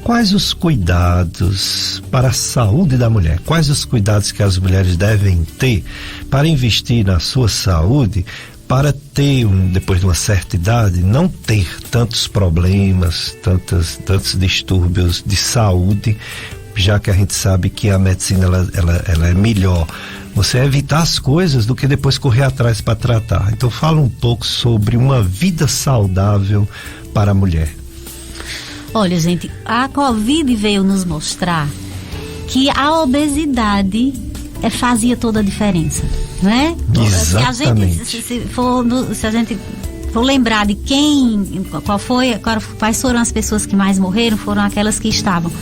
Quais os cuidados para a saúde da mulher? Quais os cuidados que as mulheres devem ter para investir na sua saúde, para ter, depois de uma certa idade, não ter tantos problemas, tantos distúrbios de saúde, já que a gente sabe que a medicina ela é melhor você evitar as coisas do que depois correr atrás para tratar. Então fala um pouco sobre uma vida saudável para a mulher. Olha, gente, a Covid veio nos mostrar que a obesidade fazia toda a diferença, né? Exatamente. Se a gente for lembrar de quais foram as pessoas que mais morreram, foram aquelas que estavam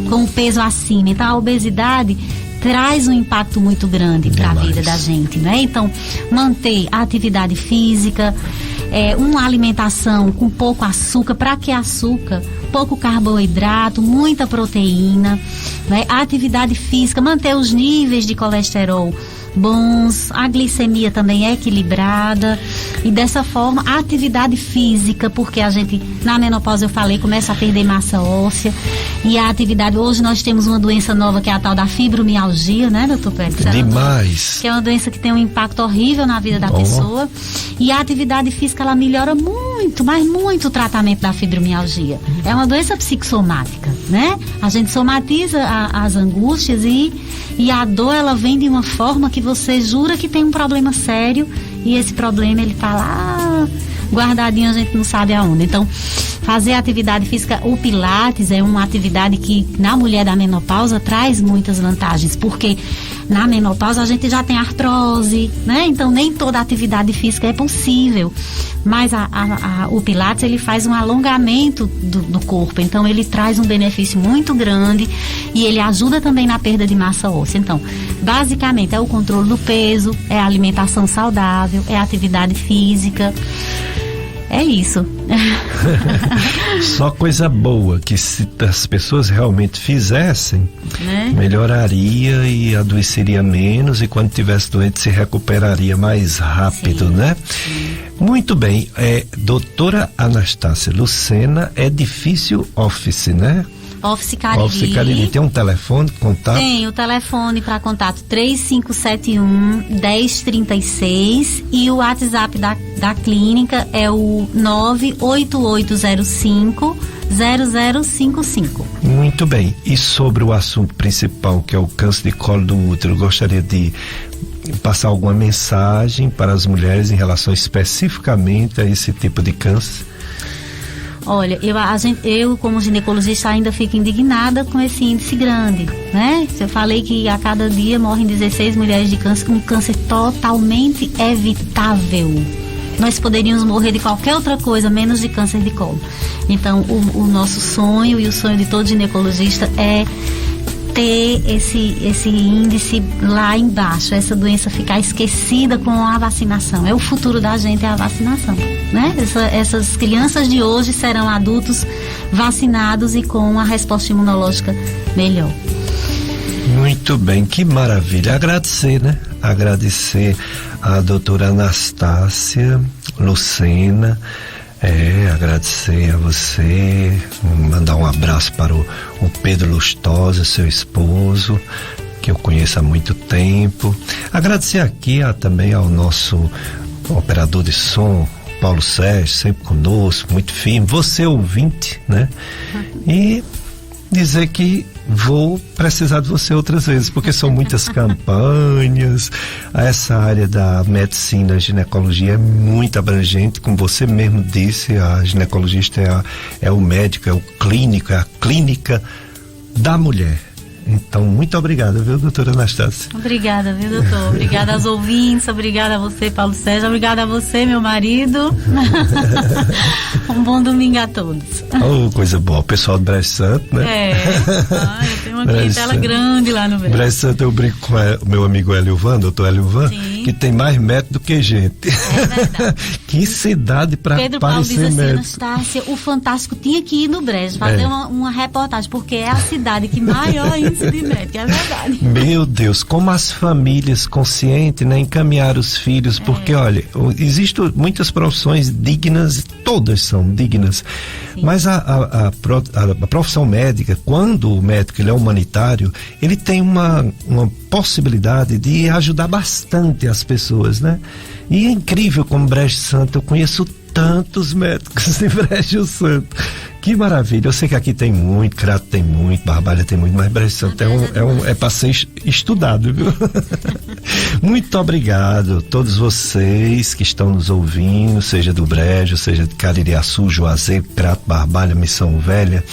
com o peso acima. Então a obesidade traz um impacto muito grande para a vida da gente, né? Então, manter a atividade física, uma alimentação com pouco açúcar. Para que açúcar? Pouco carboidrato, muita proteína, né? A atividade física, manter os níveis de colesterol bons, a glicemia também é equilibrada, e dessa forma a atividade física, porque a gente na menopausa, eu falei, começa a perder massa óssea, e a atividade, hoje nós temos uma doença nova que é a tal da fibromialgia, né, doutor Pérez? Demais. Que é uma doença que tem um impacto horrível na vida da pessoa, e a atividade física ela melhora muito, mas muito o tratamento da fibromialgia. É uma doença psicossomática, né? A gente somatiza as angústias e a dor ela vem de uma forma que você jura que tem um problema sério, e esse problema ele tá lá guardadinho, a gente não sabe aonde. Então, fazer atividade física, o Pilates é uma atividade que na mulher da menopausa traz muitas vantagens, porque na menopausa a gente já tem artrose, né? Então nem toda atividade física é possível, mas o Pilates ele faz um alongamento do corpo, então ele traz um benefício muito grande, e ele ajuda também na perda de massa óssea. Então, basicamente é o controle do peso, é a alimentação saudável, é a atividade física. É isso. Só coisa boa, que se as pessoas realmente fizessem, né? Melhoraria e adoeceria menos, e quando tivesse doente se recuperaria mais rápido, sim, né? Sim. Muito bem, doutora Anastácia Lucena, Edifício Office, né? Office Cariri. Office Cariri. Tem um telefone, contato? Tem o telefone para contato 3571-1036, e o WhatsApp da clínica é o 98805-0055. Muito bem. E sobre o assunto principal, que é o câncer de colo do útero, gostaria de passar alguma mensagem para as mulheres em relação especificamente a esse tipo de câncer? Olha, eu como ginecologista ainda fico indignada com esse índice grande, né? Eu falei que a cada dia morrem 16 mulheres de câncer, um câncer totalmente evitável. Nós poderíamos morrer de qualquer outra coisa, menos de câncer de colo. Então, o nosso sonho e o sonho de todo ginecologista é ter esse índice lá embaixo, essa doença ficar esquecida com a vacinação. É o futuro da gente, é a vacinação, né? Essas crianças de hoje serão adultos vacinados e com uma resposta imunológica melhor. Muito bem, que maravilha. Agradecer, né? Agradecer a doutora Anastácia Lucena. Agradecer a você, mandar um abraço para o Pedro Lustosa, seu esposo, que eu conheço há muito tempo. Agradecer aqui também ao nosso operador de som, Paulo Sérgio, sempre conosco, muito firme, você ouvinte, né? E dizer que vou precisar de você outras vezes, porque são muitas campanhas. Essa área da medicina, a ginecologia é muito abrangente, como você mesmo disse, a ginecologista é o médico, é o clínico, é a clínica da mulher. Então, muito obrigada, viu, doutora Anastácia? Obrigada, viu, doutor? Obrigada aos ouvintes, obrigada a você, Paulo Sérgio, obrigada a você, meu marido. Um bom domingo a todos. Oh, coisa boa. O pessoal do Brejo Santo, né? Eu tenho uma clientela grande lá no Brejo. Brejo Santo, eu brinco com o meu amigo Eliovan, doutor Eliovan, que tem mais médico do que gente. É verdade. Que cidade para Pedro Paulo diz assim, Anastácia, o Fantástico tinha que ir no Brejo, fazer uma reportagem, porque é a cidade que maior índice de médico, é verdade. Meu Deus, como as famílias conscientes, né, encaminhar os filhos, porque olha, existem muitas profissões dignas, todas são dignas, sim, mas a profissão médica, quando o médico ele é humanitário, ele tem uma possibilidade de ajudar bastante as pessoas, né? E é incrível como Brejo Santo, eu conheço tantos médicos de Brejo Santo. Que maravilha. Eu sei que aqui tem muito, Crato tem muito, Barbalha tem muito, mas Brejo Santo é para ser estudado, viu? Muito obrigado a todos vocês que estão nos ouvindo, seja do Brejo, seja de Caririaçu, Juazeiro, Crato, Barbalha, Missão Velha,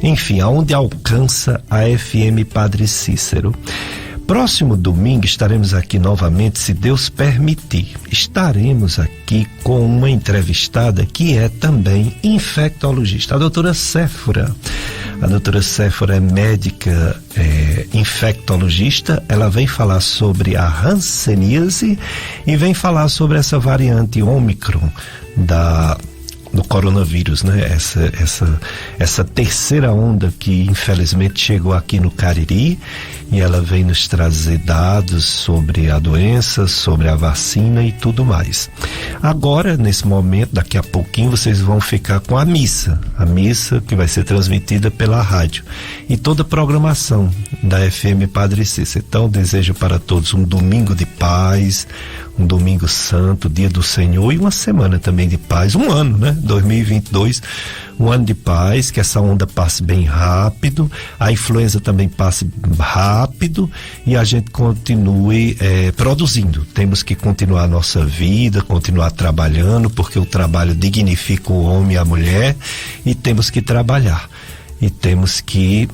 enfim, aonde alcança a FM Padre Cícero. Próximo domingo estaremos aqui novamente, se Deus permitir. Estaremos aqui com uma entrevistada que é também infectologista, a doutora Séfora. A doutora Séfora é médica infectologista. Ela vem falar sobre a hanseníase e vem falar sobre essa variante Ômicron do coronavírus, né? Essa terceira onda que infelizmente chegou aqui no Cariri, e ela vem nos trazer dados sobre a doença, sobre a vacina e tudo mais. Agora, nesse momento, daqui a pouquinho, vocês vão ficar com a missa que vai ser transmitida pela rádio e toda a programação da FM Padre Cícero. Então, desejo para todos um domingo de paz, um domingo santo, dia do Senhor, e uma semana também de paz, um ano, né? 2022, um ano de paz, que essa onda passe bem rápido, a influenza também passe rápido e a gente continue produzindo. Temos que continuar a nossa vida, continuar trabalhando, porque o trabalho dignifica o homem e a mulher, e temos que trabalhar. E temos que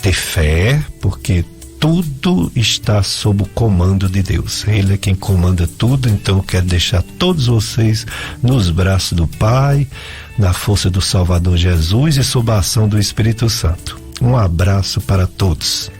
ter fé, porque tudo está sob o comando de Deus. Ele é quem comanda tudo. Então eu quero deixar todos vocês nos braços do Pai, na força do Salvador Jesus e sob a ação do Espírito Santo. Um abraço para todos.